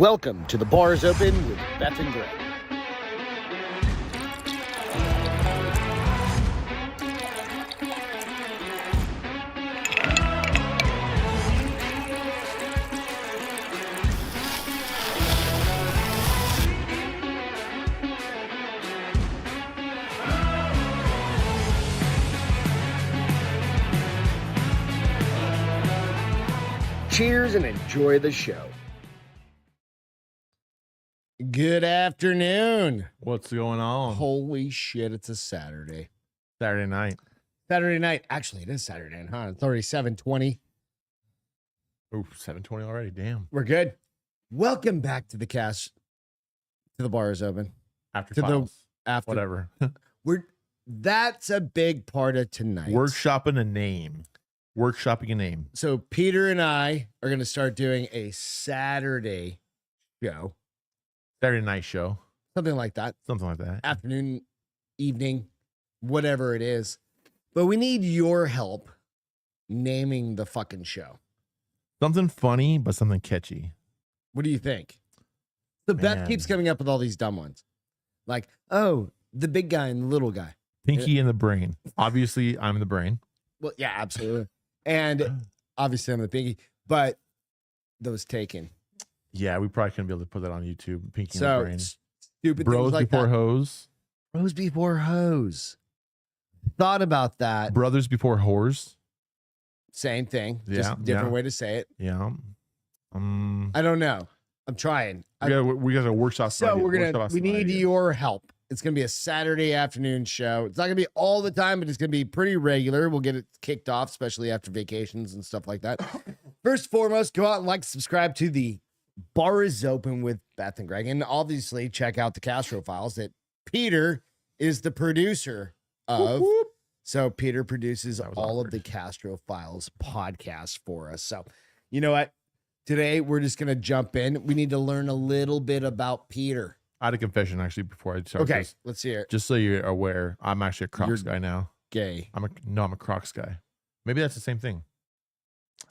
Welcome to The Bar is Open with Beth and Greg. Cheers and enjoy the show. Good afternoon. What's going on? Holy shit, it's a Saturday. Saturday night. Saturday night. Actually, it is Saturday night, huh? It's already 7:20. Ooh, 7:20 already. Damn. We're good. Welcome back to the cast. To The Bar is Open. After To files. After Whatever. That's a big part of tonight. Workshopping a name. Workshopping a name. So Peter and I are going to start doing a Saturday show. Saturday night show. Something like that. Something like that. Afternoon, evening, whatever it is. But we need your help naming the fucking show. Something funny, but something catchy. What do you think? So Beth keeps coming up with all these dumb ones. Like, oh, the big guy and the little guy. Pinky in the brain. Obviously, I'm the brain. Well, yeah, absolutely. And obviously I'm the pinky, but those taken. Yeah, we probably couldn't be able to put that on YouTube. Pinky in So the brain. stupid Bros things like before that. hoes. Bros before hoes. Thought about that. Brothers before whores. Same thing. Just Yeah, different yeah. way to say it. Yeah. I don't know. I'm trying. We got a workshop. So idea. we need your help. It's going to be a Saturday afternoon show. It's not going to be all the time, but it's going to be pretty regular. We'll get it kicked off, especially after vacations and stuff like that. First and foremost, go out and like, subscribe to The Bar is Open with Beth and Greg. And obviously check out the Castro Files that Peter is the producer of. Whoop, whoop. So Peter produces all awkward. of the Castro Files podcasts for us. So you know what? Today, we're just going to jump in. We need to learn a little bit about Peter. I had a confession actually before I started. Okay, this. let's hear it. Just so you're aware, I'm actually a Crocs guy now. Gay. I'm a Crocs guy. Maybe that's the same thing.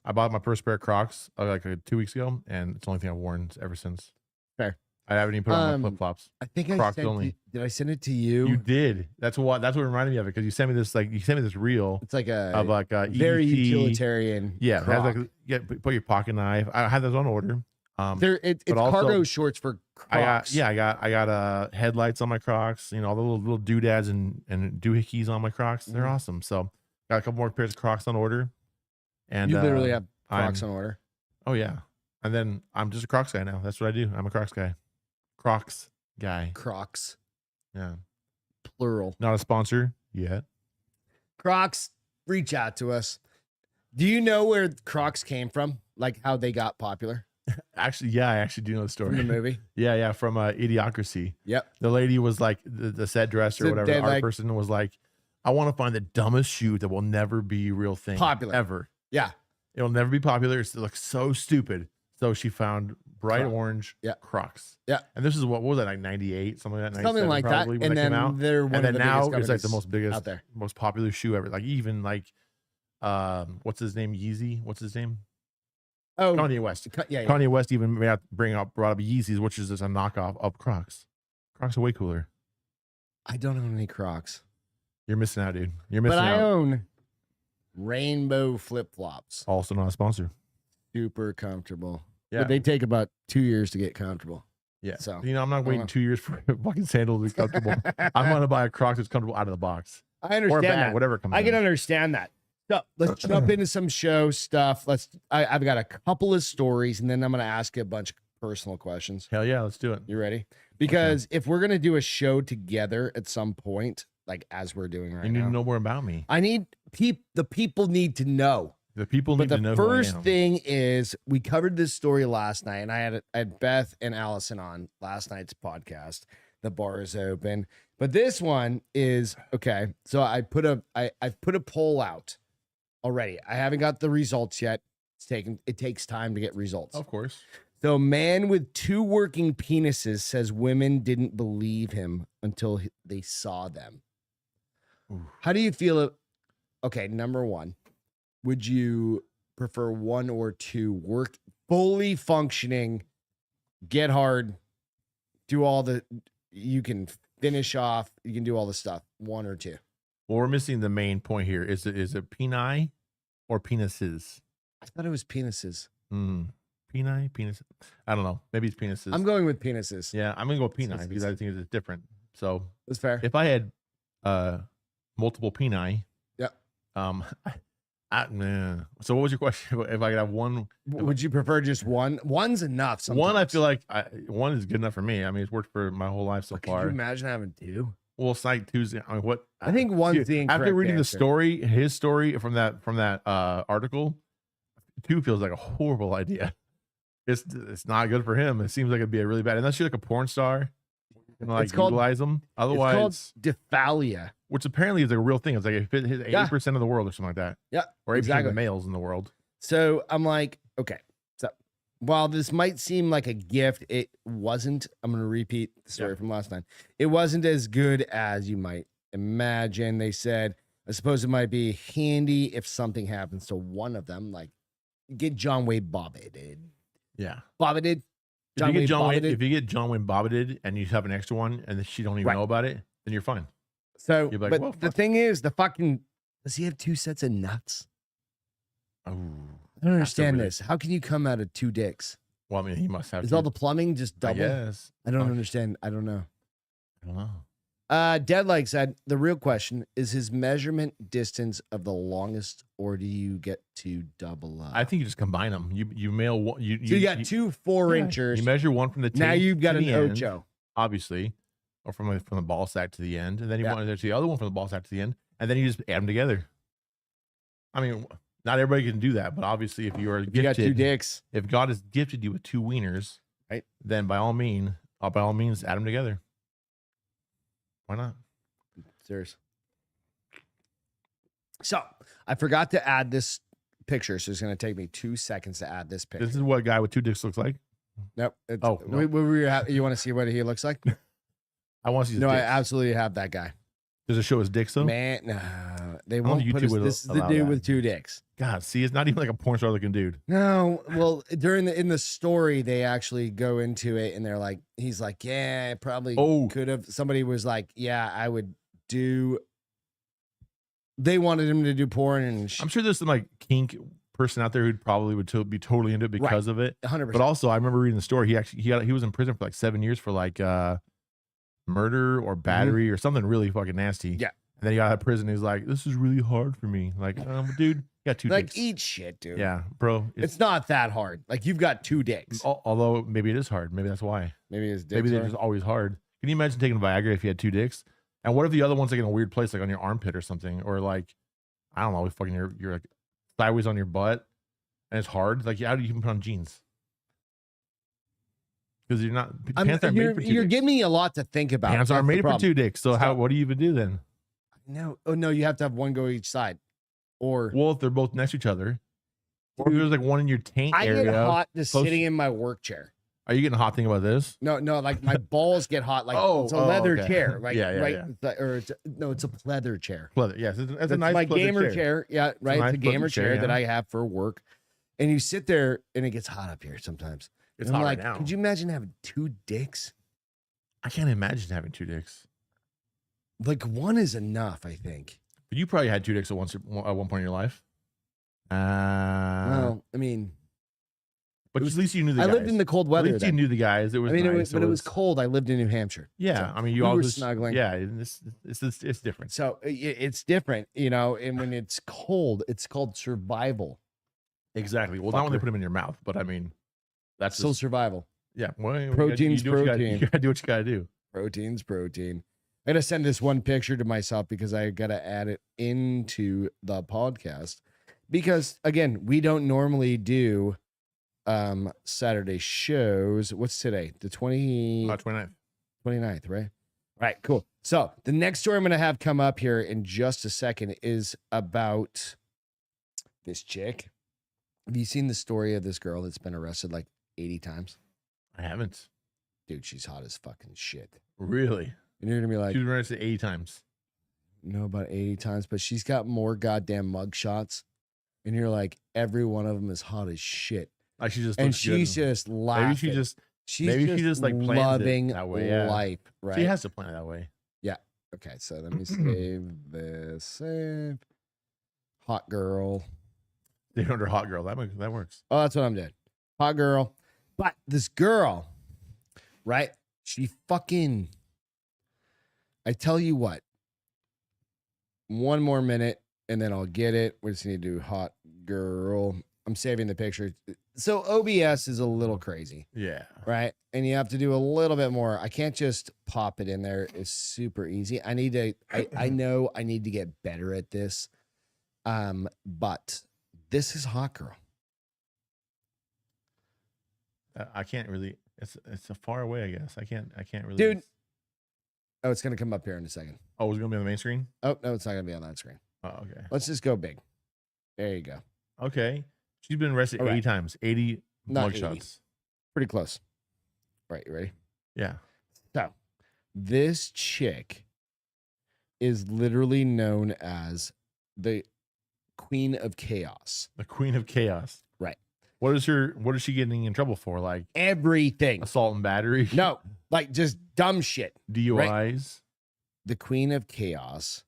I bought my first pair of Crocs like 2 weeks ago, and it's the only thing I've worn ever since. Fair. I haven't even put on my flip flops. I think Crocs I sent only. did I send it to you? You did. That's what reminded me of it, because you sent me this reel It's like of like a very EDT. utilitarian. Yeah, it has Croc. put your pocket knife. I had those on order. It's but also, cargo shorts for Crocs. I got headlights on my Crocs. You know, all the little doodads and doohickeys on my Crocs. They're awesome. So got a couple more pairs of Crocs on order. And You literally have Crocs I'm- on order. Oh yeah. And then I'm just a Crocs guy now. That's what I do. I'm a Crocs guy. Crocs guy. Crocs, Yeah. plural. Not a sponsor yet. Crocs, reach out to us. Do you know where Crocs came from? Like how they got popular Actually, yeah, I actually do know the from the story. movie? Yeah, from Idiocracy. Yep. The lady was like the set dresser or So whatever. they The art like- person was like, I want to find the dumbest shoe that will never be a real thing. Popular. Ever. Yeah. It'll never be popular. It looks so stupid. So she found bright orange Yeah. Crocs. Yeah. And this is what was that, like 98, something like that? Something 97 like that. probably, when And that came then out. they're one And of then the now biggest it's like the companies most biggest, out there. most popular shoe ever. Like even like, what's his name? Yeezy. What's his name? Oh, Kanye West. yeah. Kanye West even brought up Yeezys, which is just a knockoff of Crocs. Crocs are way cooler. I don't own any Crocs, You're missing out, dude. You're missing but I out. own rainbow flip flops. Also not a sponsor. Super comfortable. Yeah. But they take about 2 years to get comfortable. Yeah. So, You know, I'm not waiting 2 years for a fucking sandal to be comfortable. I'm going to buy a Crocs that's comfortable out of the box. I Or understand a bag, that. whatever comes I can in. understand that. So let's jump into some show stuff. I've got a couple of stories, and then I'm going to ask you a bunch of personal questions. Hell yeah, let's do it. You ready? Because if we're going to do a show together at some point, like as we're doing right You need now, to know more about me. I need the people need to know. The people But need to know the who I first am. thing is we covered this story last night, and I had Beth and Allison on last night's podcast. The Bar is Open, but this one is okay. So I've put a poll out already. I haven't got the results yet. It takes time to get results. Of course. So man with 2 working penises says women didn't believe him until they saw them. Ooh. How do you feel? Okay, number one, would you prefer 1 or 2 fully functioning get hard, do all the, you can finish off, you can do all the stuff, 1 or 2. Well, we're missing the main point here. Is it peni or penises? I thought it was penises. Peni, penis. I don't know. Maybe it's penises. I'm going with penises. Yeah, I'm gonna go peni because I think it's different. So That's fair. if I had multiple peni, yeah. So what was your question? If I could have one, would you prefer just one? One's enough. Sometimes. One, I feel like one is good enough for me. I mean, it's worked for my whole life so far. Could you imagine having 2? Well, it's like Tuesday. I mean, what? I think one's the incorrect after reading answer. the story, his story from that article, 2 feels like a horrible idea. It's not good for him. It seems like it'd be a really bad, unless you're like a porn star, and like it's called, utilize them. Otherwise, it's called dysphalia, which apparently is like a real thing. It's like it hit 80% of the world or something like that. Yeah, or 80% exactly. of the males in the world. So I'm like, okay. So while this might seem like a gift, it wasn't. I'm going to repeat the story from last time. It wasn't as good as you might imagine. They said, I suppose it might be handy if something happens to one of them, like get John Wayne bobbited. Yeah. Bobbited. If you get John Wayne bobbited and you have an extra one and she don't even know about it, then you're fine. So, like, but well, the thing is, does he have 2 sets of nuts? Oh, I don't understand this. How can you come out of 2 dicks? Well, I mean, he must have. Is all the plumbing just double? Yes. I don't understand. I don't know. I don't know. Deadlight said the real question is his measurement distance of the longest, or do you get to double up? I think you just combine them. You mail one. You got 2 4-inchers. You measure one from the now tape you've got an end, ocho, obviously, or from the ball sack to the end, and then you Yeah. want to the other one from the ball sack to the end, and then you just add them together. I mean, not everybody can do that, but obviously, if you are gifted, you got 2 dicks. if God has gifted you with 2 wieners, right? Then by all means, add them together. Why not? Serious. So I forgot to add this picture, so it's going to take me 2 seconds to add this picture. This is what a guy with 2 dicks looks like. Nope. No. You want to see what he looks like? I want to see his No, dicks. I absolutely have that guy. Does it show his dicks though? Man, no, they won't put YouTube would this is the allow dude that. with 2 dicks. God, see, it's not even like a porn star looking dude. No, well, in the story, they actually go into it, and they're like, he's like, yeah, I probably could have. Somebody was like, yeah, I would do. They wanted him to do porn, and I'm sure there's some like kink person out there who probably would be totally into it because of it. 100%. But also, I remember reading the story. He was in prison for like 7 years for like murder or battery or something really fucking nasty. Yeah. And then he got out of prison. He's like, this is really hard for me. Like, dude, you got 2 like dicks. eat shit, dude. Yeah, bro. It's not that hard. Like you've got 2 dicks. Although maybe it is hard. Maybe that's why. Maybe his dicks. Maybe they're just always hard. Can you imagine taking Viagra if you had 2 dicks? And what if the other one's like in a weird place, like on your armpit or something, or like, I don't know, fucking you're like sideways on your butt, and it's hard. Like, how do you even put on jeans? Because you're not. Pants aren't made for 2 You're dicks. giving me a lot to think about. Pants aren't made for 2 dicks. So what do you even do then? No, no, you have to have one go each side, or well, if they're both next to each other, or if there's like one in your taint area. I get hot just sitting in my work chair. Are you getting a hot thing about this? No, like my balls get hot. Like it's a leather chair. Like or it's a pleather chair. Pleather, yes, it's a nice my gamer chair. chair. Yeah, right. It's a gamer chair that I have for work. And you sit there, and it gets hot up here sometimes. It's hot hot like, right now. Could you imagine having 2 dicks? I can't imagine having 2 dicks. Like one is enough, I think. But you probably had 2 dicks at one point in your life. Well, I mean, but at least you knew the guys. I lived in the cold weather. At least you knew the guys. It was. Nice. It was cold. I lived in New Hampshire. Yeah, so I mean, you we all were just snuggling. Yeah, it's different. So it's different, and when it's cold, it's called survival. Exactly. Well, not when they put them in your mouth, but I mean, that's still survival. Yeah. Well, Protein's protein. You gotta do what you gotta do. Protein's protein. I gotta send this one picture to myself because I gotta add it into the podcast. Because again, we don't normally do Saturday shows. What's today? The 29th. 29th, right? All right, cool. So the next story I'm gonna have come up here in just a second is about this chick. Have you seen the story of this girl that's been arrested like 80 times? I haven't. Dude, she's hot as fucking shit. Really? And you're gonna be like, she's been arrested 80 times. No, about 80 times, but she's got more goddamn mug shots. And you're like, every one of them is hot as shit. Like she just and looks she's good. just laughing. Maybe she just She's Maybe just she just like plans loving it that way. Yeah. life, right? She has to plan it that way. Okay, so let me save this. Save. Hot girl. They under hot girl. That works. Oh, that's what I'm doing. Hot girl. But this girl, right? She fucking. I tell you what. One more minute and then I'll get it. We just need to do hot girl. I'm saving the picture. So OBS is a little crazy. Yeah. Right. And you have to do a little bit more. I can't just pop it in there. It's super easy. I know I need to get better at this. But this is hot girl. I can't really. It's a far away. I guess I can't really. Dude. Oh, it's gonna come up here in a second. Oh, it's gonna be on the main screen. Oh no, it's not gonna be on that screen. Oh, okay. Let's just go big. There you go. Okay. She's been arrested 80 times. 80 Not mugshots. Pretty close. Right, you ready? Yeah. So this chick is literally known as the Queen of Chaos. The Queen of Chaos. Right. What is she getting in trouble for? Like everything. Assault and battery? No, like just dumb shit. DUIs. Right? The Queen of Chaos.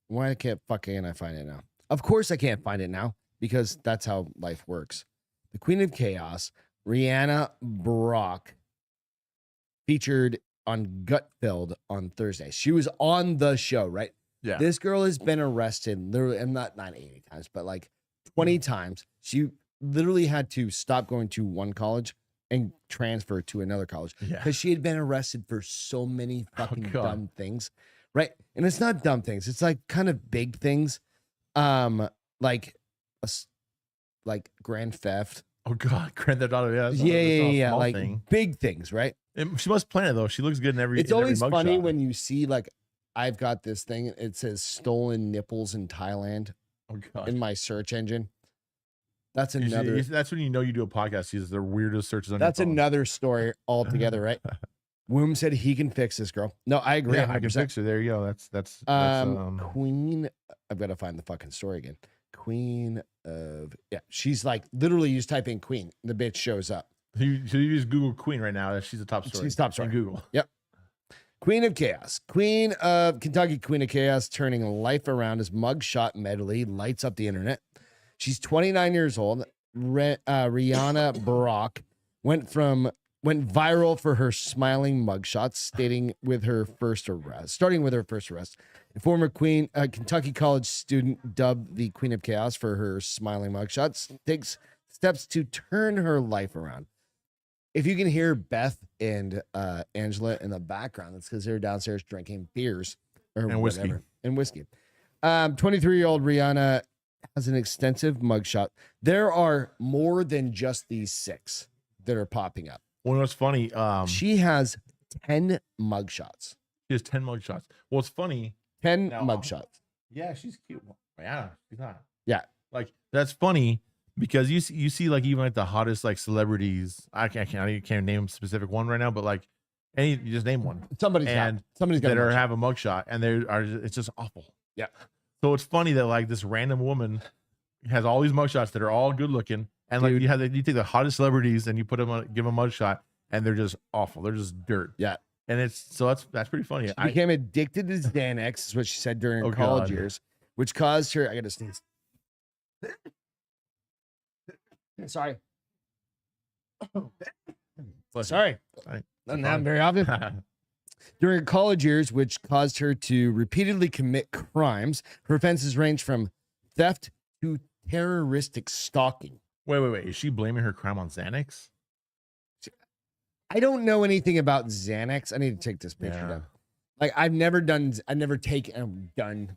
Why can't I find it now? Of course I can't find it now because that's how life works. The Queen of Chaos, Rihanna Brock, featured on Gutfeld on Thursday. She was on the show, right? Yeah. This girl has been arrested literally, and not 80 times, but like 20 times. She literally had to stop going to one college and transfer to another college because she had been arrested for so many fucking dumb things, right? And it's not dumb things; it's like kind of big things, like grand theft. Oh God, Grand Theft Auto. Yeah, Yeah, like big things, right? She must plan it though. She looks good in every. It's always funny when you see like I've got this thing. It says stolen nipples in Thailand. Oh God! In my search engine. That's another. That's when you know you do a podcast. These are the weirdest searches on. That's another story altogether, right? Womb said he can fix this girl. No, I agree. Yeah, I can fix her. There you go. That's Queen. I've got to find the fucking story again. Queen of she's like literally you just type in Queen, the bitch shows up. So you just Google Queen right now. She's a top story. She's top story. On Google. Yep. Queen of Chaos. Queen of Kentucky. Queen of Chaos turning life around as mugshot medley lights up the internet. She's 29 years old. Rihanna Brock went viral for her smiling mugshots, starting with her first arrest. A former Kentucky college student, dubbed the Queen of Chaos for her smiling mugshots, takes steps to turn her life around. If you can hear Beth and Angela in the background, that's because they're downstairs drinking beers and whiskey. 23-year-old Rihanna has an extensive mugshot. There are more than just these 6 that are popping up. Well, what's funny? She has 10 mugshots. She has 10 mugshots. Well, it's funny. 10 mugshots. Yeah, she's cute. Yeah, she's not. Yeah, like that's funny because you see like even like the hottest like celebrities. I can't name a specific one right now, but like you just name one. Somebody's got that have a mugshot, and it's just awful. Yeah. So it's funny that like this random woman has all these mugshots that are all good looking, and like you take the hottest celebrities and you give them a mugshot, and they're just awful. They're just dirt. Yeah. And that's pretty funny. She became addicted to Xanax, is what she said during her college years, which caused her. I gotta sneeze. Sorry. Sorry. Doesn't happen very often. During her college years, which caused her to repeatedly commit crimes. Her offenses range from theft to terroristic stalking. Wait. Is she blaming her crime on Xanax? I don't know anything about Xanax. I need to take this picture down. Like I've never taken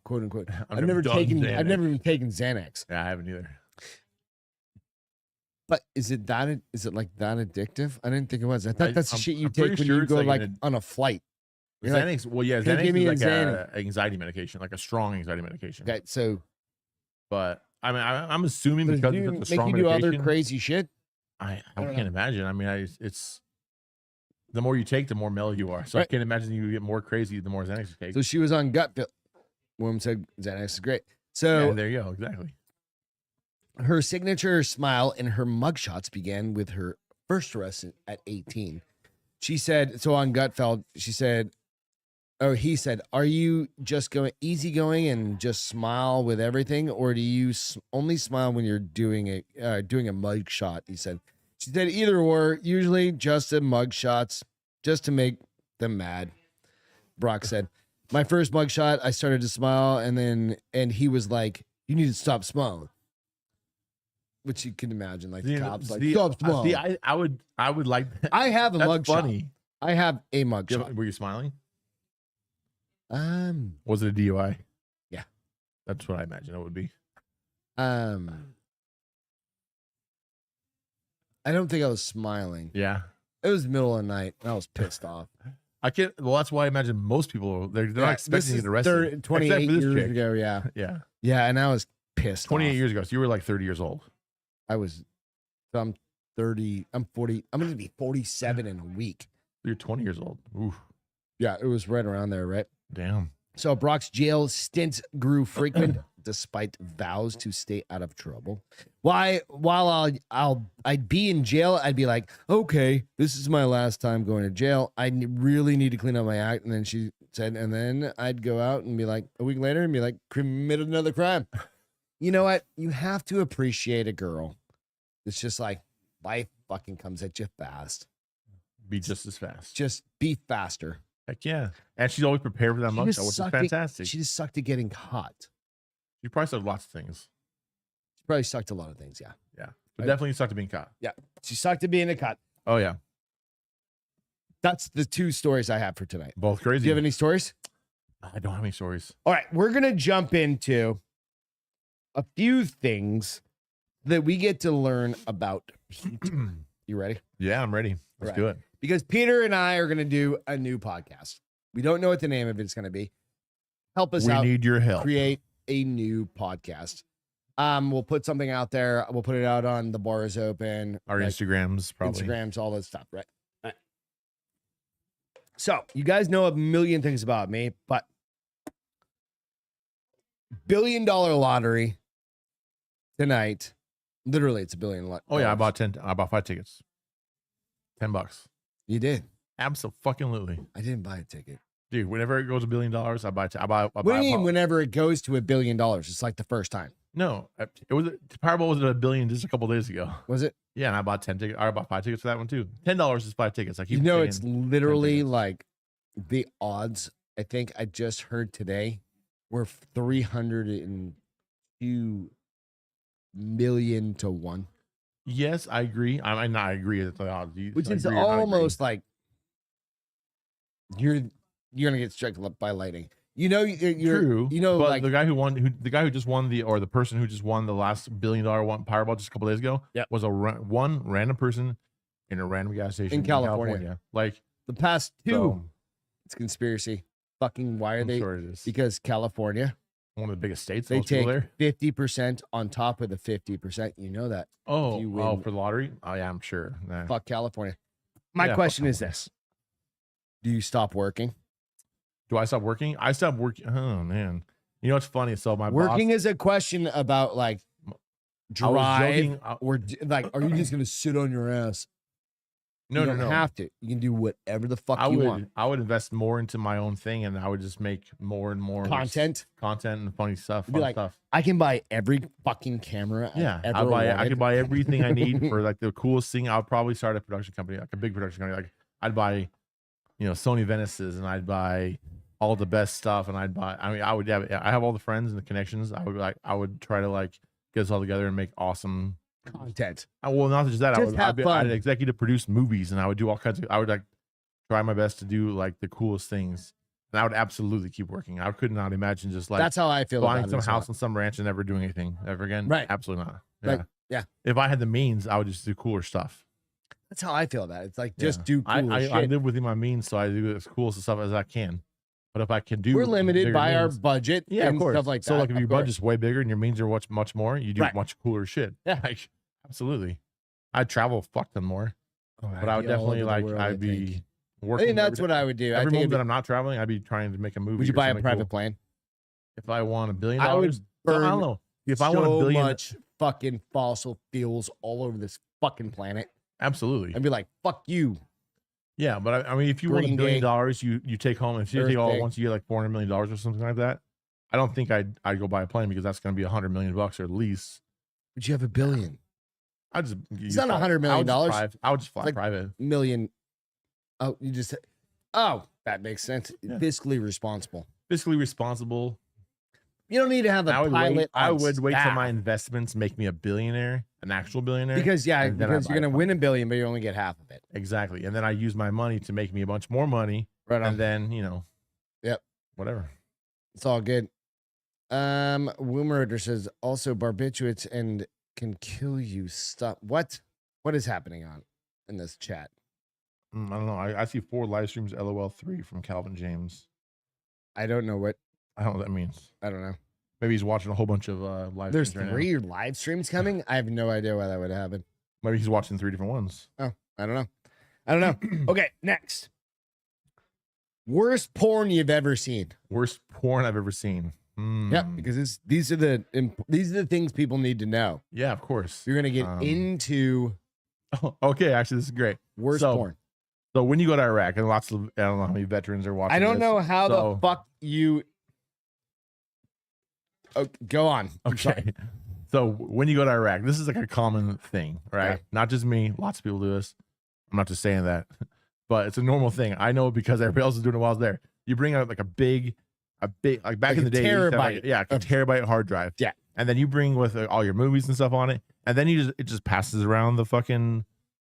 quote unquote. I've never even taken Xanax. Yeah, I haven't either. But is it like that addictive? I didn't think it was. I thought that's the shit you take when you go like on a flight. Xanax, Xanax is like an anxiety medication, like a strong anxiety medication. Okay, so, but I mean, I'm assuming because it's a strong make you do medication, other crazy shit. I can't imagine. I mean, it's the more you take, the more mellow you are. So I can't imagine you get more crazy the more Xanax you take. So she was on gut. Woman said Xanax is great. So there you go, exactly. Her signature smile and her mugshots began with her first arrest at 18. She said, so on Gutfeld, she said, oh, he said, are you just going easygoing and just smile with everything, or do you only smile when you're doing a mug shot? He said. She said either or, usually just a mug shots, just to make them mad. Brock said, my first mug shot, I started to smile, and he was like, you need to stop smiling. Which you can imagine, like the cops, like, stop smiling. I would like that. I have a mug funny. shot. I have a mug shot. Were you smiling? Um, Was it a DUI? Yeah. That's what I imagine it would be. I don't think I was smiling. Yeah. It was the middle of the night, and I was pissed off. I can't. Well, that's why I imagine most people they're not expecting to get arrested. 28 years ago, yeah, yeah, yeah, and I was pissed. 28 years ago, so you were like 30 years old. I was. So I'm 30. I'm 40. I'm going to be 47 in a week. You're 20 years old. Oof. Yeah, it was right around there, right? Damn. So Brock's jail stints grew frequent despite vows to stay out of trouble. While I'd be in jail, I'd be like, okay, this is my last time going to jail. I really need to clean up my act. And then she said, and then I'd go out and be like, a week later and be like, committed another crime. You know what? You have to appreciate a girl. It's just like life fucking comes at you fast. Be just as fast. Just be faster. Heck yeah. And she's always prepared for that mug shot, which is fantastic. She just sucked at getting caught. She probably said lots of things. She probably sucked a lot of things, yeah. Yeah. But definitely sucked at being caught. Yeah. She sucked at being a cut. Oh, yeah. That's the two stories I have for tonight. Both crazy. Do you have any stories? I don't have any stories. All right. We're going to jump into a few things that we get to learn about Peter. You ready? Yeah, I'm ready. Let's do it. Because Peter and I are going to do a new podcast. We don't know what the name of it's going to be. Help us out. We need your help. Create a new podcast. We'll put something out there. We'll put it out on The Bar Is Open. Our Instagrams, probably. Instagrams, all that stuff, right? All right. So, you guys know a million things about me, but $1 billion lottery tonight. Literally, it's $1 billion. Oh, yeah. I bought 5 tickets. $10. You did. Absolutely. I didn't buy a ticket. Dude, whenever it goes $1 billion, I buy. What do you mean whenever it goes to $1 billion? It's like the first time. No, it was Powerball was at $1 billion just a couple days ago. Was it? Yeah, and I bought 10 tickets. I bought 5 tickets for that one too. $10 is 5 tickets. I keep it's literally like the odds. I think I just heard today were 302 million to 1. Yes, I agree. I agree with the odds, which is almost like you're gonna get struck by lightning. You're true. But like the guy who just won the person who just won the last $1 billion Powerball just a couple days ago. Yeah, was one random person in a random gas station in California. Like the past two, it's conspiracy. Fucking why are they? Sure it is. Because California, one of the biggest states. They take 50% on top of the 50%. You know that. Oh, for the lottery? Oh, yeah, I'm sure. Nah. Fuck California. My question is this. Do you stop working? Do I stop working? I stopped working. Oh, man. You know what's funny? So my working boss, is a question about like drive. Or like, are you just going to sit on your ass? No, you don't have to. You can do whatever the fuck you want. I would invest more into my own thing, and I would just make more and more content and funny stuff. Stuff. I can buy every fucking camera. Yeah, I could buy everything I need for like the coolest thing. I'll probably start a production company, like a big production company. Like I'd buy, Sony Venices, and I'd buy all the best stuff, and I have all the friends and the connections. I would try to like get us all together and make awesome content. Well, not just that. I'd executive produce movies, and I would do all kinds of. I would like try my best to do like the coolest things, and I would absolutely keep working. I could not imagine just like that's how I feel. Buying some house on some ranch and never doing anything ever again. Right? Absolutely not. Yeah. Yeah. If I had the means, I would just do cooler stuff. That's how I feel about it. It's like just do cooler shit. I live within my means, so I do as cool stuff as I can. But if I can do, we're limited by our budget. Yeah, and of course. Stuff like that. So like if your budget's way bigger and your means are much more, you do much cooler shit. Yeah. Like, absolutely. I'd travel fuck them more. But I would definitely I'd be working. I think that's what I would do. Every moment that I'm not traveling, I'd be trying to make a movie. Would you buy a private plane? If I want $1 billion, I would burn I don't know. If I want $1 billion, much fucking fossil fuels all over this fucking planet. Absolutely. I'd be like, fuck you. Yeah, but I mean, if you won Green $1 billion, Day. you take home, if you Earth take all at Day. once, you get like $400 million or something like that. I don't think I'd go buy a plane because that's going to be $100 million or at least. But you have $1 billion. I just It's not $100 million. I would just fly Like private. million. Oh, you just. Oh, that makes sense. Yeah. Fiscally responsible. Fiscally responsible. You don't need to have a pilot. I would wait till staff. my investments make me a billionaire, an actual billionaire. Because and then I because buy you're a gonna plane. win $1 billion, but you only get half of it. Exactly. And then I use my money to make me a bunch more money. Right on. And then, you know. Yep. Whatever. It's all good. Woomeroder says also barbiturates and can kill you. Stop. What is happening on in this chat? I don't know. I see 4 live streams, LOL 3 from Calvin James. I don't know what. I don't know what that means. I don't know. Maybe he's watching a whole bunch of live There's streams right 3 live streams coming. I have no idea why that would happen. now. Maybe he's watching 3 different ones. Oh, I don't know. Okay, next. Worst porn you've ever seen. Worst porn I've ever seen. Yep, because these are the things people need to know. Yeah, of course. You're gonna get into Oh, okay, actually, this is great. worst So, porn. So when you go to Iraq, and lots of, I don't know how many veterans are watching. I don't this, know how so- the fuck you. Oh, go on. I'm sorry. Okay. So when you go to Iraq, this is like a common thing, right? Okay. Not just me. Lots of people do this. I'm not just saying that, but it's a normal thing. I know because everybody else is doing it while I was there. You bring out like a big, like back Like in a the day, you used to have, terabyte like, yeah, a of- terabyte hard drive. Yeah. And then you bring with all your movies and stuff on it, and then it just passes around the fucking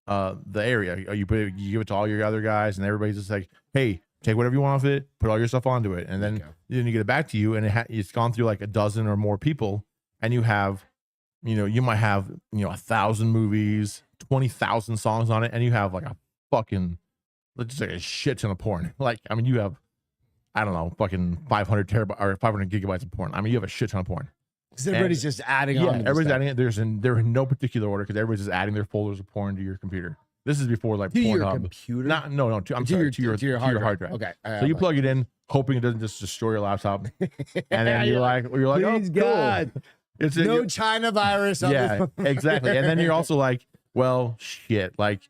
the area. You give it to all your other guys, and everybody's just like, hey, take whatever you want off it, put all your stuff onto it, and then Okay. you get it back to you, and it's gone through like a dozen or more people, and you have, you might have 1,000 movies, 20,000 songs on it, and you have like a fucking just like a shit ton of porn. Like, I mean, you have, I don't know, fucking 500 terabytes or 500 gigabytes of porn. I mean, you have a shit ton of porn. Because everybody's just adding on. Yeah, to this everybody's thing. adding it. They're in no particular order because everybody's just adding their folders of porn to your computer. This is before like to your Pornhub. computer. No. I'm sorry, to your hard drive. Okay. So you plug it in, hoping it doesn't just destroy your laptop, and then you're like, please oh, cool. God, It's no China virus. On yeah, this. exactly. And then you're also like, well, shit. Like,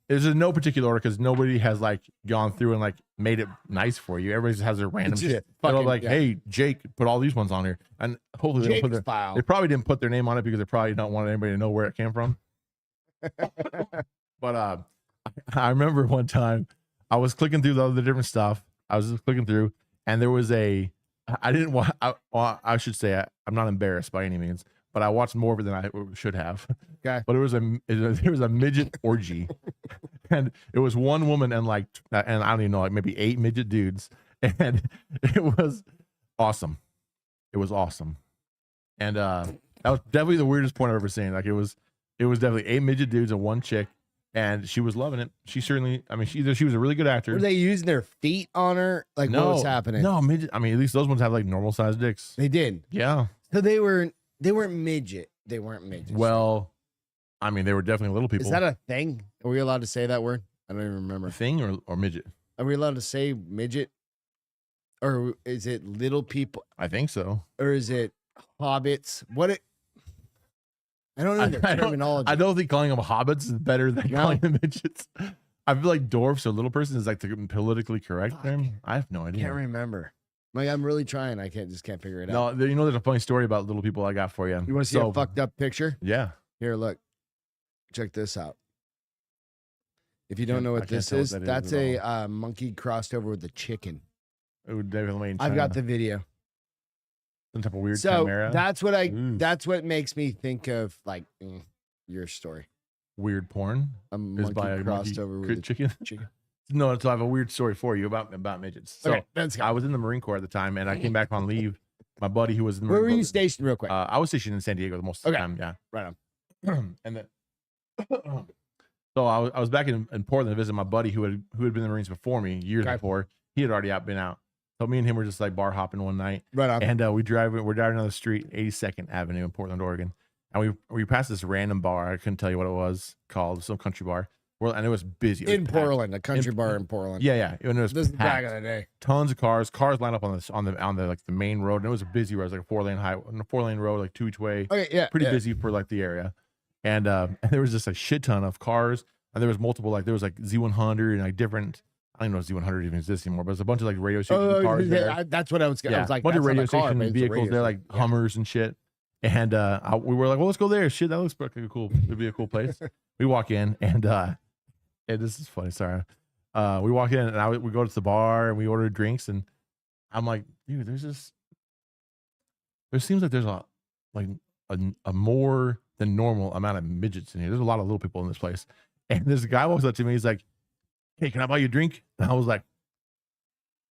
there's in no particular order because nobody has like gone through and like made it nice for you. Everybody just has their random It's just shit. They're fucking- like, yeah. hey, Jake, put all these ones on here, and hopefully they don't put Jake's their, file. they probably didn't put their name on it because they probably don't want anybody to know where it came from. But I remember one time I was clicking through all the different stuff. I was just clicking through, and there was I didn't want. I should say I'm not embarrassed by any means, but I watched more of it than I should have. Okay. But there was a midget orgy, and it was one woman and I don't even know, like maybe 8 midget dudes, and it was awesome. It was awesome, and that was definitely the weirdest porn I've ever seen. Like it was definitely 8 midget dudes and 1 chick. And she was loving it. She certainly, I mean, she was a really good actor. Were they using their feet on her? Like what was happening? No, midget. I mean, at least those ones have like normal sized dicks. They did. Yeah. So they weren't midget. They weren't midgets. Well, I mean, they were definitely little people. is that a thing? Are we allowed to say that word? I don't even remember. a thing or midget? Are we allowed to say midget? Or is it little people? I think so. Or is it hobbits? I don't know the terminology. I don't think calling them hobbits is better than No. calling them midgets. I feel like dwarfs or little person is like the politically correct Fuck. term. I have no I idea. can't remember. Like I'm really trying. I can't figure it No, out. there's a funny story about little people I got for you. You want to see a fucked up picture? Yeah. Here, look. Check this out. If you don't Can't- know I what can't this tell what is, that is that's at a monkey crossed over with a chicken. It would definitely. I've got the video. some type of weird So chimera. that's what Ooh. that's what makes me think of like your story. Weird porn A is monkey by a crossed monkey over with a chicken. chicken. No, so I have a weird story for you about midgets. So Okay, let's go. I was in the Marine Corps at the time, and I came back on leave. My buddy who was in the Where Marine were you Corps- stationed, real quick? I was stationed in San Diego most of the Okay. time. Yeah, Right on. And then, so I was back in Portland to visit my buddy who had been in the Marines before me years Okay. before. He had already been out. So me and him were just like bar hopping one night, Right on. and we're driving down the street, 82nd Avenue in Portland, Oregon, and we passed this random bar. I couldn't tell you what it was called, some country bar. Well, and it was busy. It was In packed. Portland, a country bar in Portland. Yeah, and it was This is back packed. in the day. Tons of cars lined up on the like the main road, and it was a busy road. It was like a 4-lane road, like 2 each way. Okay, yeah. Pretty yeah. busy for like the area, and there was just a shit ton of cars, and there was multiple, like there was like Z100 and like different. I don't even know if Z100 even exists anymore, but there's a bunch of like radio station cars there. That's what I was. I was like, a bunch of radio car, station vehicles there, like Hummers and shit. And we were like, well, let's go there. Shit, that looks like a cool. It'd be a cool place. We walk in, and this is funny. Sorry. We walk in, and we go to the bar, and we order drinks, and I'm like, dude, there seems like there's a more than normal amount of midgets in here. There's a lot of little people in this place. And this guy walks up to me. He's like, hey, can I buy you a drink? And I was like,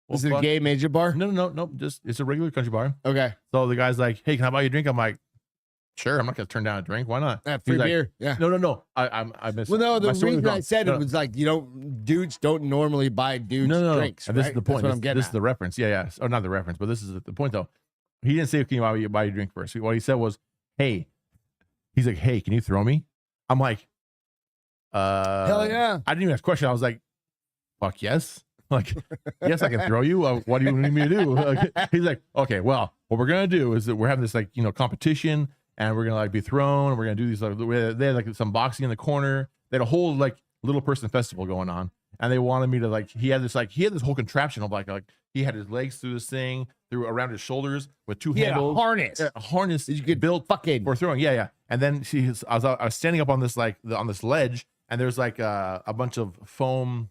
is it a gay midget bar? No. Just, it's a regular country bar. Okay. So the guy's like, hey, can I buy you a drink? I'm like, sure. I'm not going to turn down a drink. Why not? Free beer. Yeah. No. I missed. Well, no, the reason I said it was like, dudes don't normally buy dudes drinks. And right? this is the point. This is the reference. Yeah. Oh, not the reference, but this is the point though. He didn't say, can you buy you a drink first? What he said was, hey, he's like, hey, can you throw me? I'm like, hell yeah. I didn't even ask a question. I was like, fuck yes. Like, yes, I can throw you. What do you need me to do? Like, he's like, okay, well, what we're going to do is that we're having this like, competition, and we're going to like be thrown, and we're going to do these, like, they had like some boxing in the corner. They had a whole like little person festival going on. And they wanted me to like, he had this whole contraption of like he had his legs through this thing, through around his shoulders with two handles. A harness that you could build fucking for throwing. Yeah. And then I was standing up on this on this ledge, and there's like a bunch of foam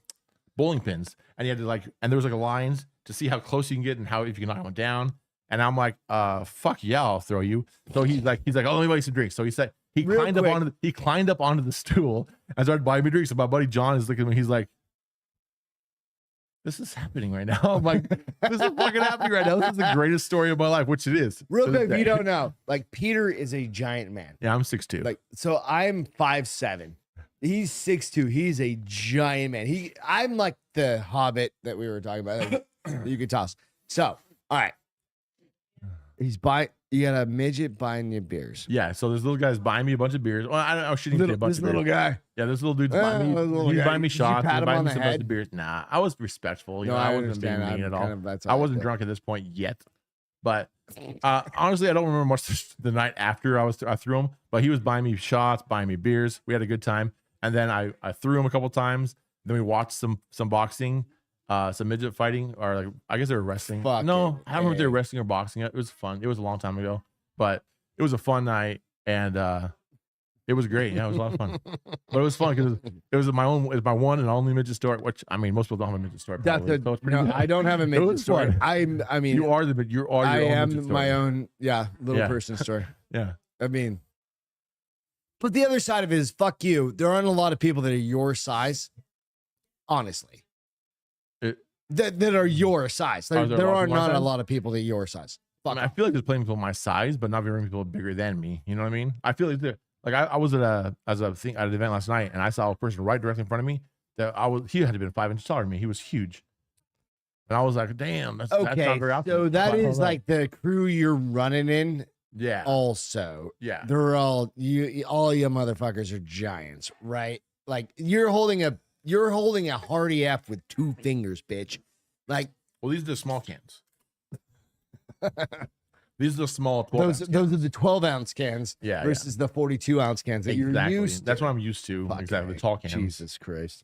bowling pins, and you had to like, and there was like lines to see how close you can get and how if you can knock one down. And I'm like, fuck yeah, I'll throw you. So he's like, oh, let me buy you some drinks. So he said he climbed up onto the stool and started buying me drinks. And my buddy John is looking at me. He's like, this is happening right now. I'm like, this is fucking happening right now. This is the greatest story of my life, which it is. Real quick, if you don't know, like Peter is a giant man. Yeah, I'm 6'2". Like, so I'm 5'7". He's 6'2". He's a giant man. I'm like the Hobbit that we were talking about. Like, you could toss. So, all right. You got a midget buying you beers. Yeah, so this little guy's buying me a bunch of beers. Well, I shouldn't get a bunch of beers. This little guy. Yeah, this little dude's buying me. He's buying me shots. He's buying me some bunch of beers. Nah, I was respectful. I wasn't being mean at all. I wasn't drunk at this point yet. But honestly, I don't remember much the night after I threw him. But he was buying me shots, buying me beers. We had a good time. And then I threw him a couple times. Then we watched some boxing. Some midget fighting, or like I guess they were wrestling. No, I don't remember if they were wrestling or boxing. It was fun. It was a long time ago, but it was a fun night, and it was great. Yeah, it was a lot of fun. But it was fun because it was my one and only midget story. Which I mean, most people don't have a midget story. I don't have a midget story. I mean, you are the you are. I am my own. Yeah, little person story. Yeah, I mean, but the other side of it is, fuck you. There aren't a lot of people that are your size, honestly. That are your size. There are not a lot of people that are your size. I feel like there's plenty of people my size, but not very many people bigger than me. You know what I mean? I feel like I was at an event last night, and I saw a person right directly in front of me he had to be 5 inches taller than me. He was huge. And I was like, damn, that's not very often. So that is like the crew you're running in. Yeah. Also. Yeah. They're all you motherfuckers are giants, right? Like you're holding a Hardy F with 2 fingers, bitch. Like, well, these are the small cans. These are the small 12 those are the 12-ounce cans versus the 42-ounce cans that you're used to. That's what I'm used to. Exactly. The tall cans. Jesus Christ.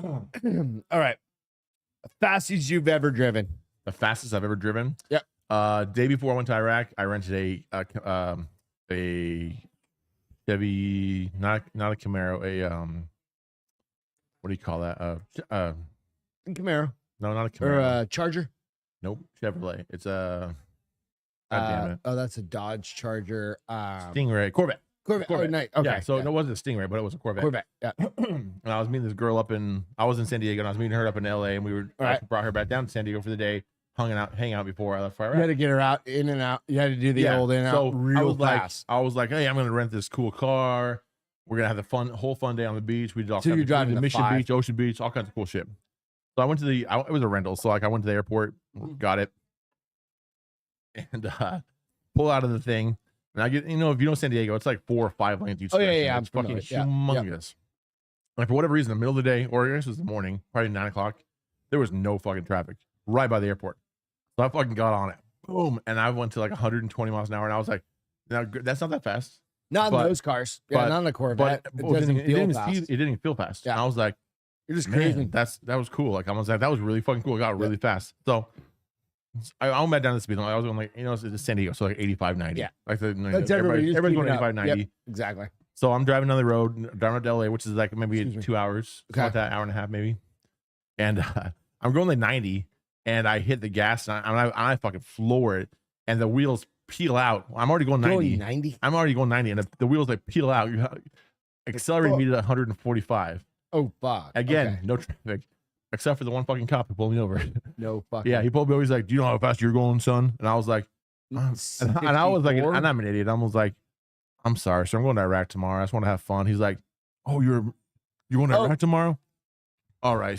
All right. Fastest you've ever driven. The fastest I've ever driven? Yep. Day before I went to Iraq, I rented a Chevy, not a Camaro, what do you call that? Camaro. No, not a Camaro. Or a Charger? Nope, Chevrolet. It's a. God damn it. Oh, that's a Dodge Charger. Stingray. Corvette. Oh, nice. Okay. Yeah, so it wasn't a Stingray, but it was a Corvette. Yeah. And I was meeting this girl I was in San Diego, and I was meeting her up in LA, and I brought her back down to San Diego for the day, hang out before I left for Iraq. You had to get her out, in and out. You had to do the old in and out real fast. I was like, hey, I'm going to rent this cool car. We're going to have the whole fun day on the beach. We did all kinds of the Mission Beach, Ocean Beach, all kinds of cool shit. So I went to it was a rental. So like I went to the airport, got it, and pull out of the thing. And I get, if you know San Diego, it's like 4 or 5 lanes each direction. Yeah. It's fucking humongous. And for whatever reason, in the middle of the day, or I guess it was the morning, probably 9 o'clock, there was no fucking traffic right by the airport. So I fucking got on it. Boom. And I went to like 120 miles an hour. And I was like, now that's not that fast. Not But- in those cars. Yeah, but- not in a Corvette. But It doesn't feel fast. it didn't feel fast. Yeah. And I was like, You're just man, crazy. that was cool. Like I was like, that was really fucking cool. It got really fast. So I went down the speed limit. I was going like, it's San Diego, so like 85, 90. Yeah. Like That's everybody's just going keeping up. 85, 90. Yep, exactly. So I'm driving down the road, driving to LA, which is like maybe Excuse me. 2 hours, Okay. something like that, hour and a half maybe. And I'm going like 90, and I hit the gas, and I fucking floor it, and the wheels peel out. I'm already going 90. Going 90? I'm already going 90, and the wheels like peel out. You accelerating me to 145. Oh, fuck. Again, Okay. no traffic, except for the one fucking cop who pulled me over. No fuck. Yeah, he pulled me over. He's like, "Do you know how fast you're going, son?" And I was like, and I was like, 54? and I'm an idiot. I was like, "I'm sorry, sir. I'm going to Iraq tomorrow. I just want to have fun." He's like, "Oh, you're going to Iraq tomorrow? All right,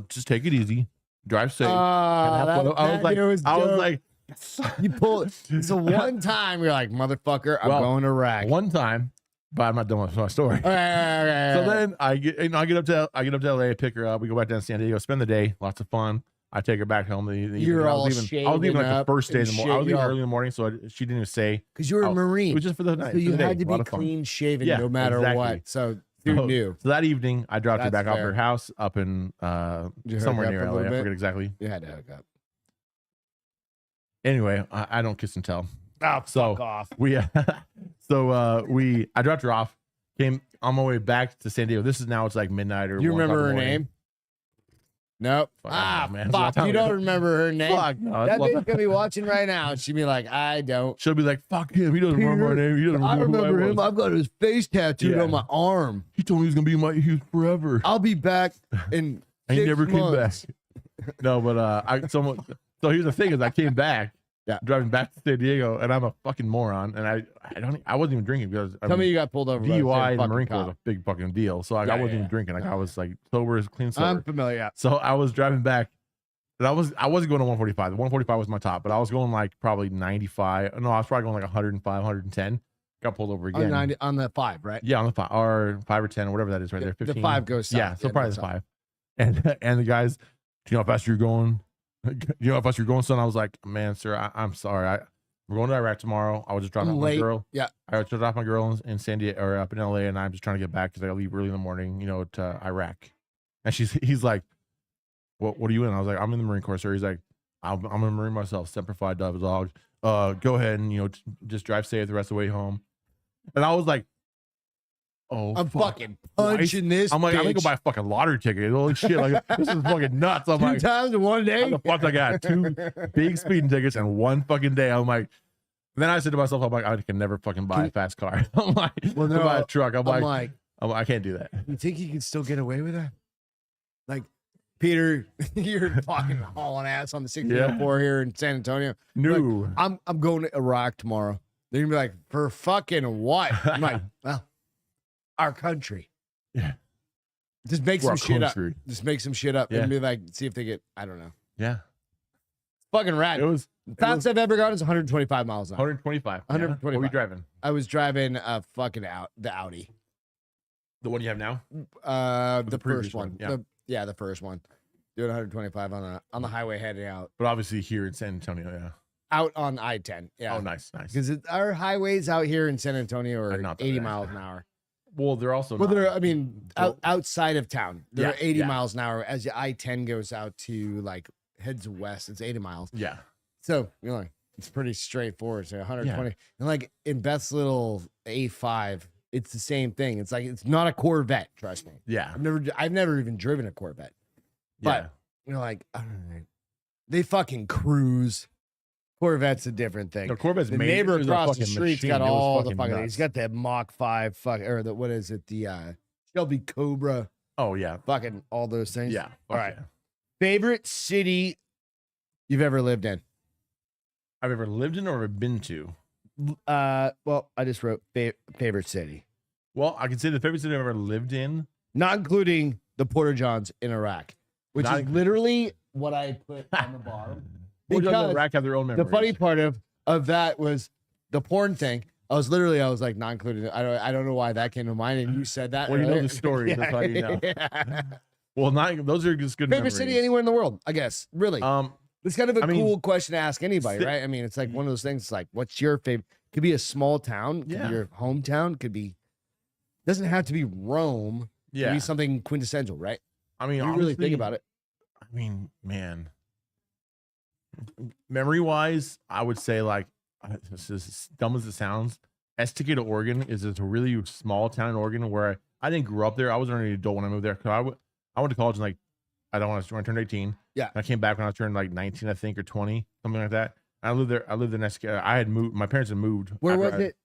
just take it easy, drive safe." I was like, you pull it. So one time you're like, motherfucker, I'm going to Iraq. One time, but I'm not done with my story. Okay. So then I get up to LA, pick her up. We go back down to San Diego, spend the day, lots of fun. I take her back home. You're all I was leaving shaven like the up first day of the and morning. I was shit, leaving y'all. early in the morning, so she didn't even say. Because you were a Marine. It was just for the night. So you for the had day. to A lot be of fun. clean shaven Yeah, no matter exactly. what. So you knew. So that evening, I dropped her That's back off fair. her house up in Did you hook somewhere up near a LA. little I bit? forget exactly. You had to hook up. Anyway, I don't kiss and tell. Oh, So fuck off. I dropped her off. Came on my way back to San Diego. It's like midnight or. Do you 1 o'clock remember in her the morning. name? Nope. Fuck, I don't know, man. It's a long Fuck. time You don't ago. remember her name? Fuck, no, That it's a long bitch gonna be watching right now, and she'd be like, "I don't." She'll be like, "Fuck him. He doesn't remember my name. He doesn't I remember remember who I him. was. I've got his face tattooed Yeah. on my arm. He told me he was gonna be my youth forever, I'll be back in and he 6 never came months. back." No, but so here's the thing: is I came back, Yeah. driving back to San Diego, and I'm a fucking moron, and I wasn't even drinking because Tell me you got pulled over. by the same DUI in the fucking Marine Corps is cop. a big fucking deal. So like, Yeah, I wasn't yeah, even drinking. Like I was like sober as clean sober. I'm familiar. Yeah. So I was driving back, and I wasn't going to 145. The 145 was my top, but I was going like probably 95. No, I was probably going like 105, 110. Got pulled over again. On 90, on the 5, right? Yeah, on the 5 or 5 or 10 or whatever that is right there. 15. The 5 goes south. Yeah, so Yeah, probably goes the south. 5. And the guys, "Do you know how fast you're going? Do you know how fast you're going, son?" I was like, "Man, sir, I'm sorry. We're going to Iraq tomorrow. I was just dropping off my Late. girl. Yeah. I was dropping off my girl in San Diego or up in LA, and I'm just trying to get back because I leave early in the morning, to Iraq." And he's like, what are you in? I was like, "I'm in the Marine Corps, sir." He's like, I'm a Marine myself, Semper Fi dog. Go ahead and just drive safe the rest of the way home." And I was like, "Oh, I'm fuck. fucking punching this. I'm like, I'm gonna go bitch buy a fucking lottery ticket. Holy shit, like this is fucking nuts." I'm 2 like, times in one day. how the fuck I got 2 big speeding tickets in one fucking day? I'm like, then I said to myself, I'm like, I can never fucking buy a fast car. I'm like, Well, no, buy a truck. I'm I'm like, like, I can't do that. you think you can still get away with that? Like, Peter, you're fucking hauling ass on the 1604 here in San Antonio. No. I'm going to Iraq tomorrow. They're gonna be like, "For fucking what?" I'm like, "Well, our country." Yeah. Just make For some our shit country. up. Just make some shit up Yeah. and be like, see if they get. I don't know. Yeah. Fucking rad. It was Fastest I've ever gone is 125 miles an hour. 125. 125. What were you driving? I was driving the Audi. The one you have now? The previous first one. one, yeah. The first one. Doing 125 on the highway heading out But obviously here in San Antonio, yeah. out on I-10. Yeah. Oh, nice. Because our highways out here in San Antonio are not that 80 bad. miles an hour. Well, they're also Well, not- they're, I mean, Well- outside of town, they're Yeah, 80 yeah. miles an hour. As the I-10 goes out to like heads west, it's 80 miles. Yeah. So like it's pretty straightforward. So 120, and like in Beth's little A5, it's the same thing. It's like it's not a Corvette. Trust me. Yeah. I've never even driven a Corvette. Yeah. But like I don't know, they fucking cruise. Corvette's a different thing. No, Corvette's The made- neighbor it was a across the fucking street's machine. got It was all the fucking fucking. nuts. He's got the Mach 5, or the what is it? The Shelby Cobra, Oh, yeah. fucking all those things. Yeah. All right. Favorite city you've ever lived in? I've ever lived in or ever been to. Well, I just wrote favorite city, Well, I can say the favorite city I've ever lived in. not including the Porta Johns in Iraq, which Not is including- literally what I put on the bottom. Because Because Iraq have their own memories. The funny part of that was the porn thing. I was like not included. I don't know why that came to mind, and you said that. Well, you know earlier. the story. That's how you know. Yeah. Well, those are just good Favorite memories. city anywhere in the world, I guess. Really, it's kind of a I mean, cool question to ask anybody, sti- right? I mean, it's like one of those things. It's like, what's your Could be a small town. Could Yeah. be your hometown. Could be. Doesn't have to be Rome. Yeah. Could be something quintessential, right? I mean, You really think about it. I mean, man, memory wise, I would say like, this is as dumb as it sounds. Estacada, Oregon is a really small town in Oregon where I didn't grow up there. I was already an adult when I moved there. I went to college in like, I don't want to, when I turned 18. Yeah. And I came back when I turned like 19, I think, or 20, something like that. And I lived there. I lived in Estacada. I had moved. My parents had moved. Where was it?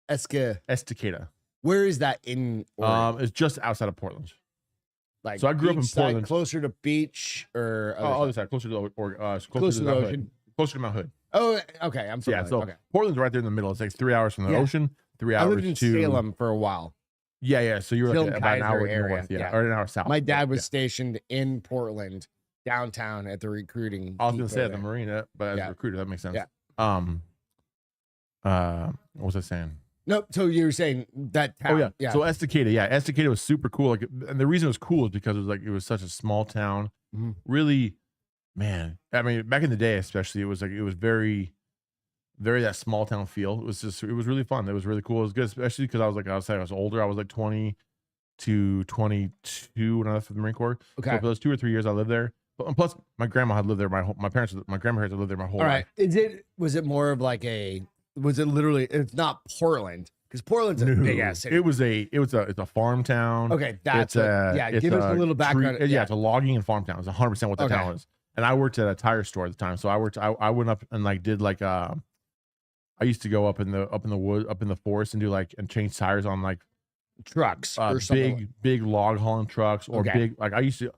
Estacada. Where is that in Oregon? It's just outside of Portland. Like, so I grew up in beach side, Portland. closer to beach or Other side, closer to the closer to the Mount ocean. Hood. Closer to Mount Hood. Oh, okay. I'm Yeah, familiar. so Okay. Portland's right there in the middle. It's like 3 hours from the Yeah. ocean, 3 I hours lived in to Salem for a while. Yeah. So you were Salem, like about an Kaiser hour area, north, yeah. or an hour south. My dad was stationed in Portland, downtown at the recruiting. I was gonna depot say at the there. marina, but as Yeah. a recruiter, that makes sense. Yeah. What was I saying? Nope. So you were saying that town? Oh yeah. So Estacada, Estacada was super cool. Like, and the reason it was cool is because it was such a small town. Mhm. Really, man. I mean, back in the day, especially, it was very, very that small town feel. It was really fun. It was really cool. It was good, especially because I was older. I was like 20 to 22 when I left for the Marine Corps. Okay. So for those 2 or 3 years I lived there. But plus, my grandma had lived there. My grandparents had lived there my whole All life. right. Was it more of like was it literally, it's not Portland, because Portland's a big ass city. It's a farm town. Okay. That's it's give us a little background. It's a logging and farm town. It's 100% what the Okay. town is. And I worked at a tire store at the time. So I went up and like did like I used to go up in the wood, up in the forest and do like and change tires on like trucks or something. big log hauling trucks or Okay. big, like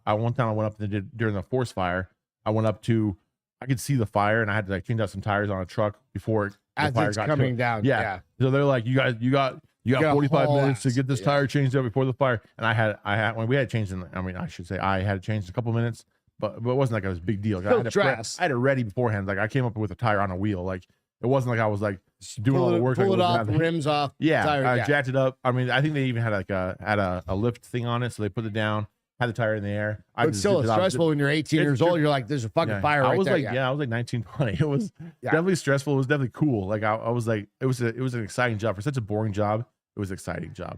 one time I went up and did during the forest fire. I went up to, I could see the fire and I had to like change out some tires on a truck before the As fire it's got coming to it. down. Yeah. So they're like, you got gotta 45 haul minutes to ass. get this Yeah. tire changed out before the fire. And I had when we had changed in, I mean, I should say I had it changed in a couple minutes, but it wasn't like it was a big deal. Like, I had it ready beforehand. Like I came up with a tire on a wheel. Like it wasn't like I was like doing all the work. Pull like, it off, nothing. rims off. Yeah, tire, I jacked it up. I mean, I think they even had like a lift thing on it, so they put it down, had the tire in the air. But still, it's stressful when you're 18 years old. You're like, there's a fucking fire right there. I was like 19, 20. It was definitely stressful. It was definitely cool. Like I was like, it was an exciting job for such a boring job. It was an exciting job.